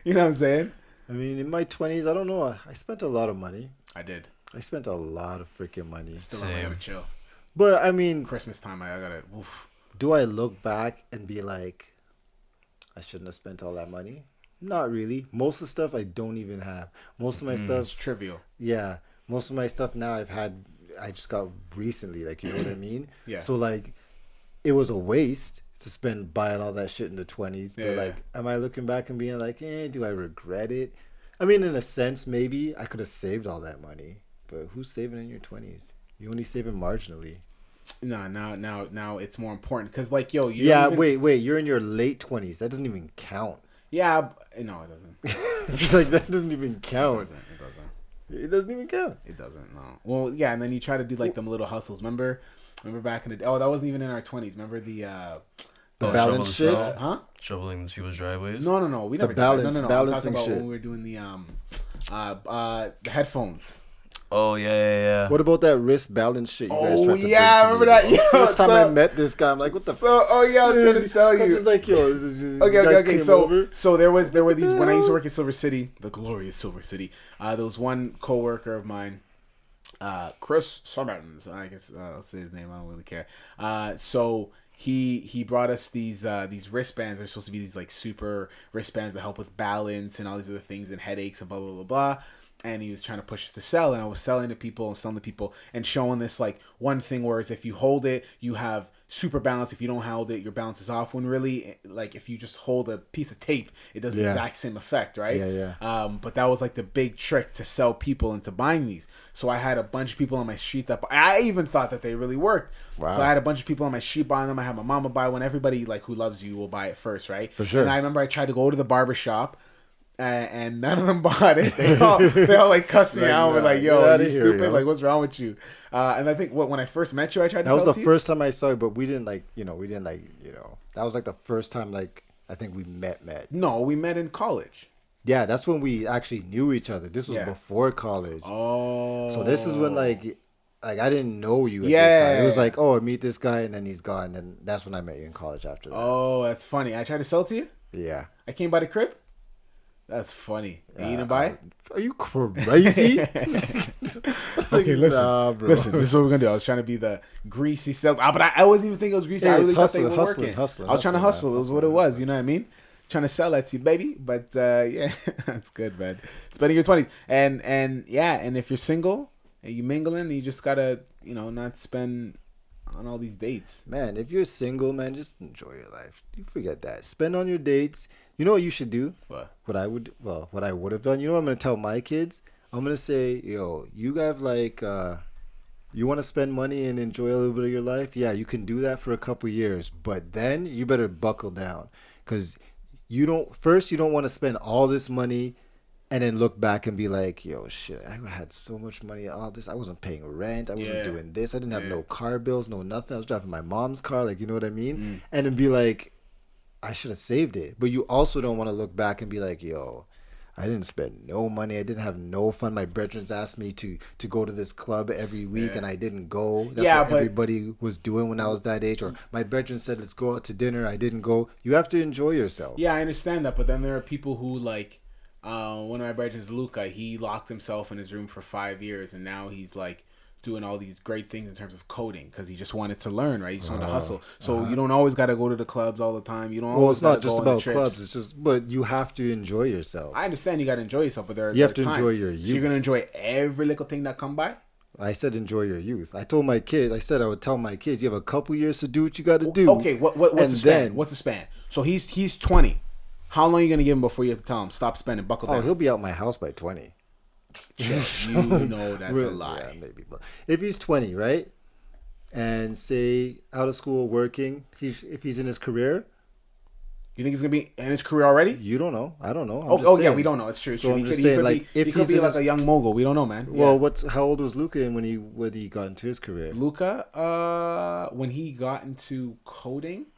You know what I'm saying? I mean, in my 20s, I don't know. I spent a lot of money. I did. I spent a lot of freaking money. Still don't have to chill. But I mean, Christmas time, I gotta. Oof. do I look back and be like, I shouldn't have spent all that money? Not really. Most of the stuff I don't even have. Most of my It's stuff, trivial. yeah. Most of my stuff now I just got recently. Like, you know what I mean? Yeah. So like, it was a waste to spend buying all that shit in the 20s. But Yeah. like, am I looking back and being like, do I regret it? I mean, in a sense, maybe I could have saved all that money. But who's saving in your 20s? You only saving marginally. No, now it's more important because, like, yo, you Yeah, don't even, wait. You're in your late 20s. That doesn't even count. Yeah, no, it doesn't. It's like, that doesn't even count. It doesn't. It doesn't even count. It doesn't. No. Well, yeah, and then you try to do like them little hustles. Remember back in the day? Oh, that wasn't even in our 20s. Remember the balance shit? huh? Shoveling these people's driveways. No. We never balance- did that. No. I'm balancing talking about shit. when we were doing the headphones. Oh yeah. What about that wrist balance shit you guys Oh, tried to yeah, bring to remember me, that? bro? Yo, First time so- I met this guy, I'm like, what the fuck? Oh yeah, I was trying to tell I'm you. just like, yo, Okay. So there were these when I used to work at Silver City, the glorious Silver City. There was one coworker of mine, Chris Summons. I guess I'll say his name. I don't really care. So he brought us these wristbands. They're supposed to be these like super wristbands that help with balance and all these other things and headaches and blah blah blah blah. And he was trying to push us to sell, and I was selling to people and showing this like one thing where if you hold it, you have super balance. If you don't hold it, your balance is off. When really, like, if you just hold a piece of tape, it does the exact same effect, right? Yeah. But that was like the big trick to sell people into buying these. So I had a bunch of people on my street that I even thought that they really worked. Wow. So I had a bunch of people on my street buying them. I had my mama buy one. Everybody like who loves you will buy it first, right? For sure. And I remember I tried to go to the barber shop. And none of them bought it. They all like cussed me Like, out. We're nah, like, get "Yo, outta you here, stupid! yo." Like, what's wrong with you?" And I think when I first met you, I tried to. That was sell the it to first time I saw you, but we didn't that was like the first time, like, I think we met. you. No, we met in college. Yeah, that's when we actually knew each other. This was Yeah. before college. Oh, So this is when like I didn't know you at this Yeah. time. It was like, oh, meet this guy, and then he's gone. And that's when I met you in college after that. Oh, that's funny. I tried to sell it to you. Yeah. I came by the crib. That's funny. You didn't buy it? Are you crazy? Okay, listen. Nah, bro. Listen, this is what we're gonna do. I was trying to be the greasy sales, but I wasn't even thinking it was greasy. Hey, I really it's thought they were hustling, working. I was trying to hustle. man. It was what it was. You know what I mean? Trying to sell that to you, baby. But yeah, that's good, man. Spending your 20s, and yeah, and if you're single and you mingling, you just gotta not spend on all these dates. Man, if you're single, man, just enjoy your life. You forget that. Spend on your dates. You know what you should do? What I would have done. You know what I'm gonna tell my kids? I'm gonna say, yo, you guys like, you want to spend money and enjoy a little bit of your life? Yeah, you can do that for a couple years, but then you better buckle down, because you don't want to spend all this money and then look back and be like, yo, shit, I had so much money, all this. I wasn't paying rent. I wasn't doing this. I didn't have no car bills, no nothing. I was driving my mom's car, like, you know what I mean? And then be like, I should have saved it. But you also don't want to look back and be like, yo, I didn't spend no money. I didn't have no fun. My brethren asked me to go to this club every week, and I didn't go. That's what everybody was doing when I was that age. Or my brethren said, let's go out to dinner. I didn't go. You have to enjoy yourself. Yeah, I understand that. But then there are people who, like, one of my brethren, Luca, he locked himself in his room for 5 years, and now he's, like, doing all these great things in terms of coding because he just wanted to learn, right? He just wanted to hustle. So you don't always got to go to the clubs all the time. You don't. Well, always it's not gotta just go on the about trips. clubs. It's just, but you have to enjoy yourself. I understand you got to enjoy yourself, but you have to enjoy your So youth. you're gonna enjoy every little thing that come by. I said enjoy your youth. I told my kids. I said I would tell my kids, you have a couple years to do what you got to do. Okay, what's the span? What's the span? So he's 20. How long are you gonna give him before you have to tell him stop spending, buckle down? Oh, he'll be out my house by 20. You know that's a lie. Yeah, maybe. But if he's 20, right, and say out of school working, if he's in his career, you think he's gonna be in his career already? You don't know. I don't know. Yeah, we don't know. It's true. So I'm just he saying, could like, be, if he could he's be in like his, a young mogul. We don't know, man. Well, how old was Luca when he got into his career? Luca, when he got into coding,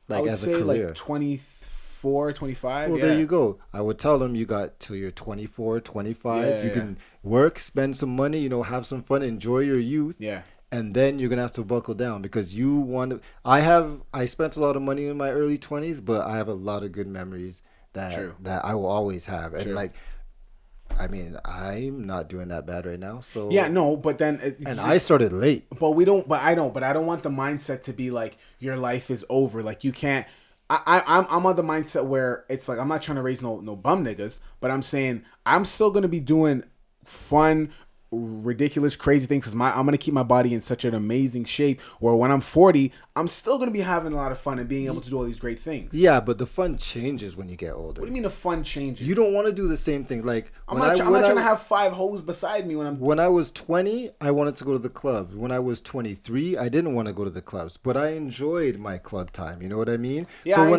like I would as say a career, like 24, 25. Well, yeah. there you go. I would tell him you got till you're 24, 25. Yeah, you can work, spend some money, have some fun, enjoy your youth. Yeah. And then you're gonna have to buckle down because you want to. I spent a lot of money in my early 20s, but I have a lot of good memories that I will always have. And like, I mean, I'm not doing that bad right now. So yeah, no, but then I started late. But we don't. But I don't. But I don't want the mindset to be like your life is over. Like you can't. I'm on the mindset where it's like I'm not trying to raise no bum niggas, but I'm saying I'm still gonna be doing fun, ridiculous, crazy things because I'm gonna keep my body in such an amazing shape where when I'm 40 I'm still gonna be having a lot of fun and being able to do all these great things. Yeah, but the fun changes when you get older. What do you mean the fun changes? You don't want to do the same thing. Like I'm not trying to have 5 hoes beside me when I was 20 I wanted to go to the club. When I was 23 I didn't want to go to the clubs, but I enjoyed my club time. You know what I mean? Yeah, so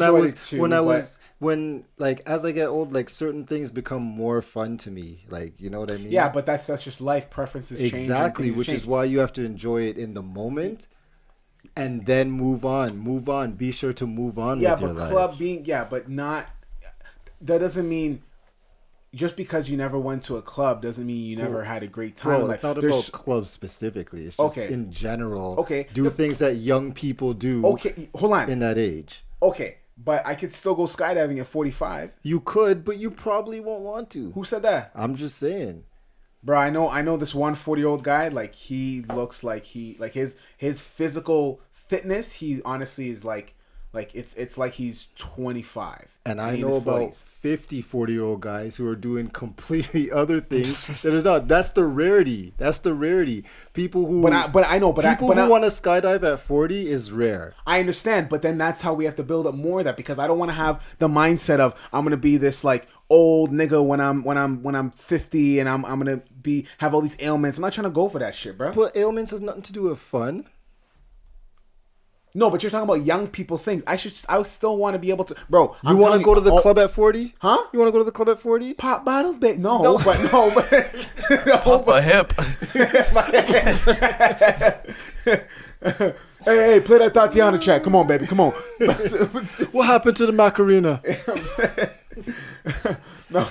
when as I get old, like certain things become more fun to me. Like, you know what I mean? Yeah, but that's just life preferences change. Exactly, which is why you have to enjoy it in the moment and then move on. Be sure to move on with your life. But not, that doesn't mean just because you never went to a club doesn't mean you never had a great time. Well, it's not about clubs specifically. It's just in general. Okay. Do things that young people do. Okay, hold on. In that age. Okay, but I could still go skydiving at 45. You could, but you probably won't want to. Who said that? I'm just saying. Bro, I know this 40-year-old guy, like he looks like his physical fitness, he honestly is like it's like he's 25. And I know about 40-year-old guys who are doing completely other things. That's the rarity. People who want to skydive at 40 is rare. I understand, but then that's how we have to build up more of that because I don't want to have the mindset of I'm gonna be this like old nigga when I'm 50 and I'm gonna have all these ailments. I'm not trying to go for that shit, bro. But ailments has nothing to do with fun. No, but you're talking about young people things. I still want to be able to, bro. You want to go to the club at 40? Huh? You want to go to the club at 40? Pop bottles, babe. No, but pop a hip. Hey, play that Tatiana track. Come on, baby. Come on. What happened to the Macarena? No,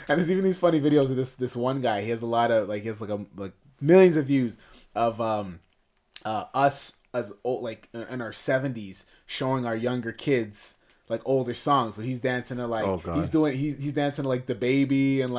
and there's even these funny videos of this one guy. He has a lot of millions of views of us as old, like in our 70s, showing our younger kids like older songs. So he's dancing to he's dancing to like The Baby and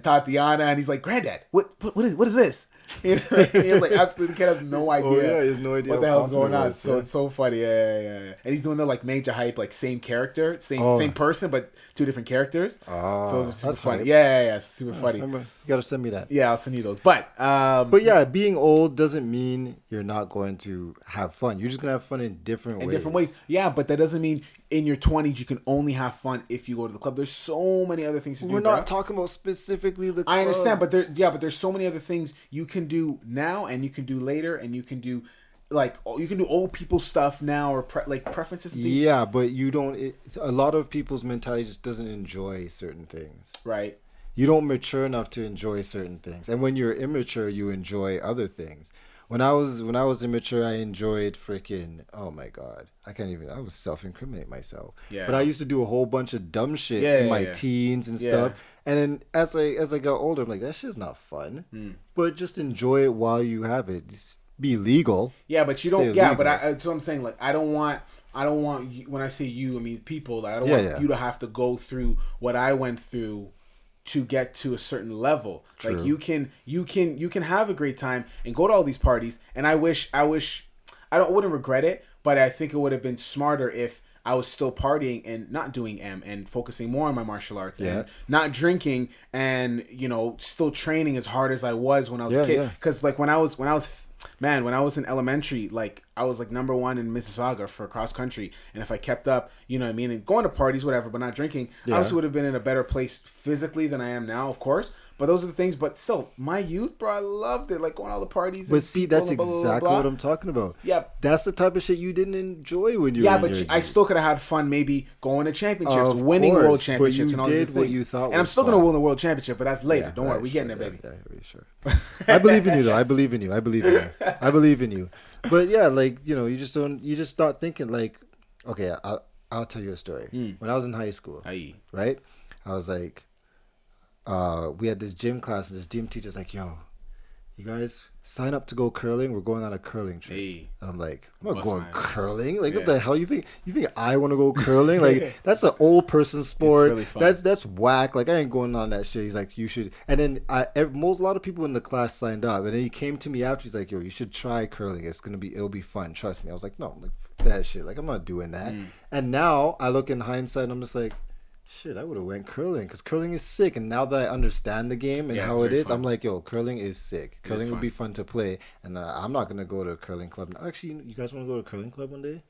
Tatiana, and he's like, "Granddad, what is this?" You know what I mean? He's like, absolutely, the kid has no idea. Oh, yeah, he has no idea what the hell's going on. Was, so it's so funny. Yeah. And he's doing the like major hype, like same character, same person, but 2 different characters. Oh, so it's super funny. Hype. Yeah. It's super funny. Remember, you gotta send me that. Yeah, I'll send you those. But yeah, being old doesn't mean you're not going to have fun. You're just gonna have fun in different ways. Yeah, but that doesn't mean in your 20s you can only have fun if you go to the club. There's so many other things to do. We're not talking about specifically the club. I understand, but there's so many other things you can do now and you can do later, and you can do old people stuff now or preferences and things. Yeah, but you don't. A lot of people's mentality just doesn't enjoy certain things. Right. You don't mature enough to enjoy certain things, and when you're immature, you enjoy other things. When I was immature, I enjoyed freaking. Oh my god, I was self-incriminate myself. Yeah. But I used to do a whole bunch of dumb shit Yeah, in yeah, my yeah. teens and Yeah. stuff. And then as I got older, I'm like, that shit's not fun. Hmm. But just enjoy it while you have it. Just be legal. Yeah, but you Stay don't. Yeah, legal. but that's what I'm saying. Like, I don't want you, when I say you, I mean people. Like, I don't Yeah, want yeah. you to have to go through what I went through to get to a certain level. True. Like, you can have a great time and go to all these parties. And I wouldn't regret it, but I think it would have been smarter if I was still partying and not doing M and focusing more on my martial arts and not drinking and, you know, still training as hard as I was when I was a kid. Yeah. Because like when I was in elementary, like I was like number 1 in Mississauga for cross country, and if I kept up, you know what I mean, and going to parties, whatever, but not drinking, I also would have been in a better place physically than I am now, of course. But those are the things. But still, my youth, bro, I loved it, like going to all the parties. But see, that's exactly what I'm talking about. Yeah, that's the type of shit you didn't enjoy when you were yeah, in but your I youth. still could have had fun, maybe going to championships, Of winning course, world but championships, you and all did these what things. you thought and I'm was still gonna fun. win the world championship, but that's later. Yeah, Don't worry, right, we getting there, baby. Yeah, sure. I believe in you, though. I believe in you. I believe in you. But yeah, like, you know, you just start thinking like, okay, I'll tell you a story. When I was in high school, right? I was like, we had this gym class, and this gym teacher's like, yo, you guys sign up to go curling. We're going on a curling trip. And I'm like, I'm not going curling. Like, what the hell? You think I want to go curling? Like, that's an old person sport. It's really fun. That's whack. Like, I ain't going on that shit. He's like, you should. And then a lot of people in the class signed up, and then he came to me after. He's like, yo, you should try curling. It'll be fun. Trust me. I was like, no, like that shit. Like, I'm not doing that. And now I look in hindsight, and I'm just like, shit, I would have went curling, because curling is sick. And now that I understand the game and how it is, fun. I'm like, yo, curling is sick. Curling would be fun to play. And I'm not gonna go to a curling club. Actually, you guys want to go to a curling club one day?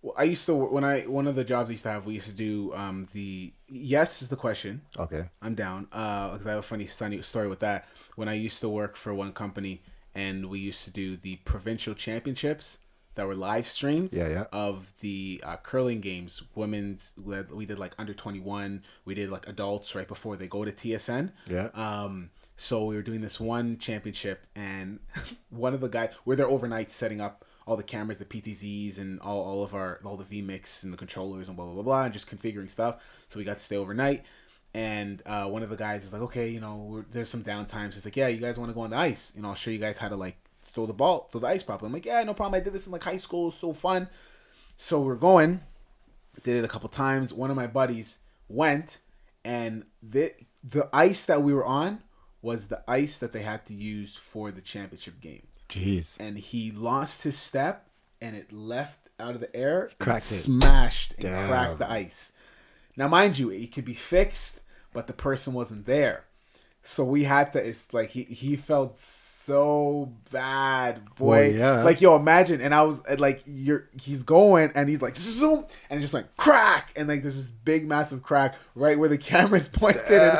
Well, I used to one of the jobs I used to have, we used to do the yes is the question. Okay. I'm down. Because I have a funny story with that. When I used to work for one company, and we used to do the provincial championships that were live streamed of the curling games. Women's, we did like under 21. We did like adults right before they go to TSN. Yeah. So we were doing this one championship, and one of the guys, we're there overnight setting up all the cameras, the PTZs, and all the vMix and the controllers and blah blah blah blah, and just configuring stuff. So we got to stay overnight. And one of the guys is like, okay, you know, there's some downtimes. He's like, yeah, you guys want to go on the ice? You know, I'll show you guys how to like throw the ice properly. I'm like, yeah, no problem. I did this in like high school. It was so fun. So we're going. Did it a couple times. One of my buddies went, and the ice that we were on was the ice that they had to use for the championship game. Jeez. And he lost his step, and it left out of the air, Cracked it. smashed and cracked the ice. Now, mind you, it could be fixed, but the person wasn't there. So we had to, it's like, he felt so bad, boy. Well, yeah. Like, yo, imagine, and I was like, he's going, and he's like, zoom, and it's just like, crack, and like, there's this big, massive crack right where the camera's pointed, and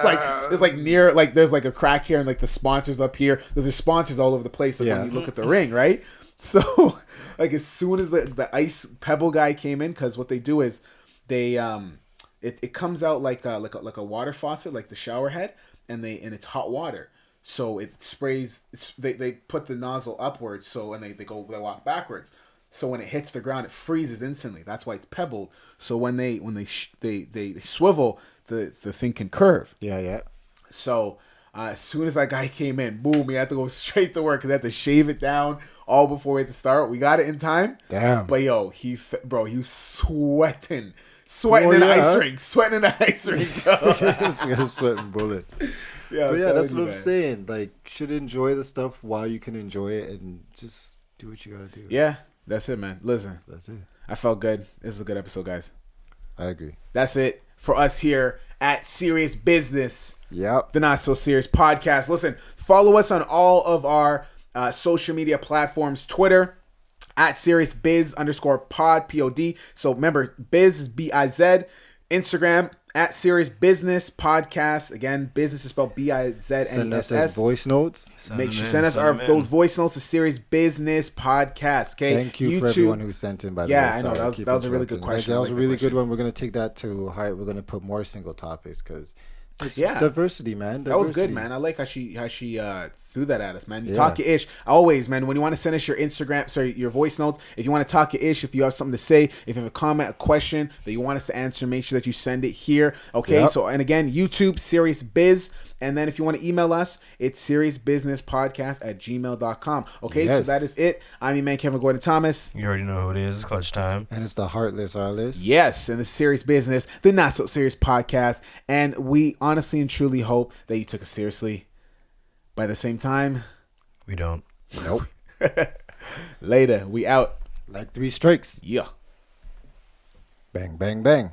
it's like near, like, there's like a crack here, and like the sponsors up here, there's sponsors all over the place, like when you look at the ring, right? So, like, as soon as the ice pebble guy came in, because what they do is, they, it comes out like a water faucet, like the shower head, and it's hot water, so it sprays. They put the nozzle upwards, so and they walk backwards. So when it hits the ground, it freezes instantly. That's why it's pebbled. So when they swivel, the thing can curve. Yeah. So as soon as that guy came in, boom, we had to go straight to work because they had to shave it down all before we had to start. We got it in time. Damn. But yo, he was sweating in the ice rink. Sweating bullets. Yeah, but yeah, that's what I'm saying. Like, should enjoy the stuff while you can enjoy it, and just do what you gotta do. Yeah, that's it, man. Listen, that's it. I felt good. This is a good episode, guys. I agree. That's it for us here at Serious Business. Yep. The Not So Serious Podcast. Listen, follow us on all of our social media platforms. Twitter at SeriousBiz_pod, P-O-D. So remember, Biz is B-I-Z. Instagram at Serious Business Podcast. Again, business is spelled B-I-Z-N-E-S-S. Send us as voice notes. Send us those voice notes to Serious Business Podcast. Okay. Thank you for everyone who sent in, by the way. Yeah, I know. That was a really good question. That was a really good one. We're going to take that to heart. We're going to put more single topics because it's diversity, man. That was good, man. I like how she threw that at us, man. You Yeah. talk your ish. Always, man, when you want to send us your your voice notes, if you want to talk your ish, if you have something to say, if you have a comment, a question that you want us to answer, make sure that you send it here. Okay, Yep. so, and again, YouTube, Serious Biz. And then if you want to email us, it's seriousbusinesspodcast@gmail.com. Okay, so Yes. that is it. I'm your man, Kevin Gordon Thomas. You already know who it is. It's clutch time. And it's the Heartless Artless. Yes, and the Serious Business, the Not So Serious podcast. And we honestly and truly hope that you took it seriously. By the same time, We don't. Nope. later. We out. Like 3 strikes. Yeah. Bang, bang, bang.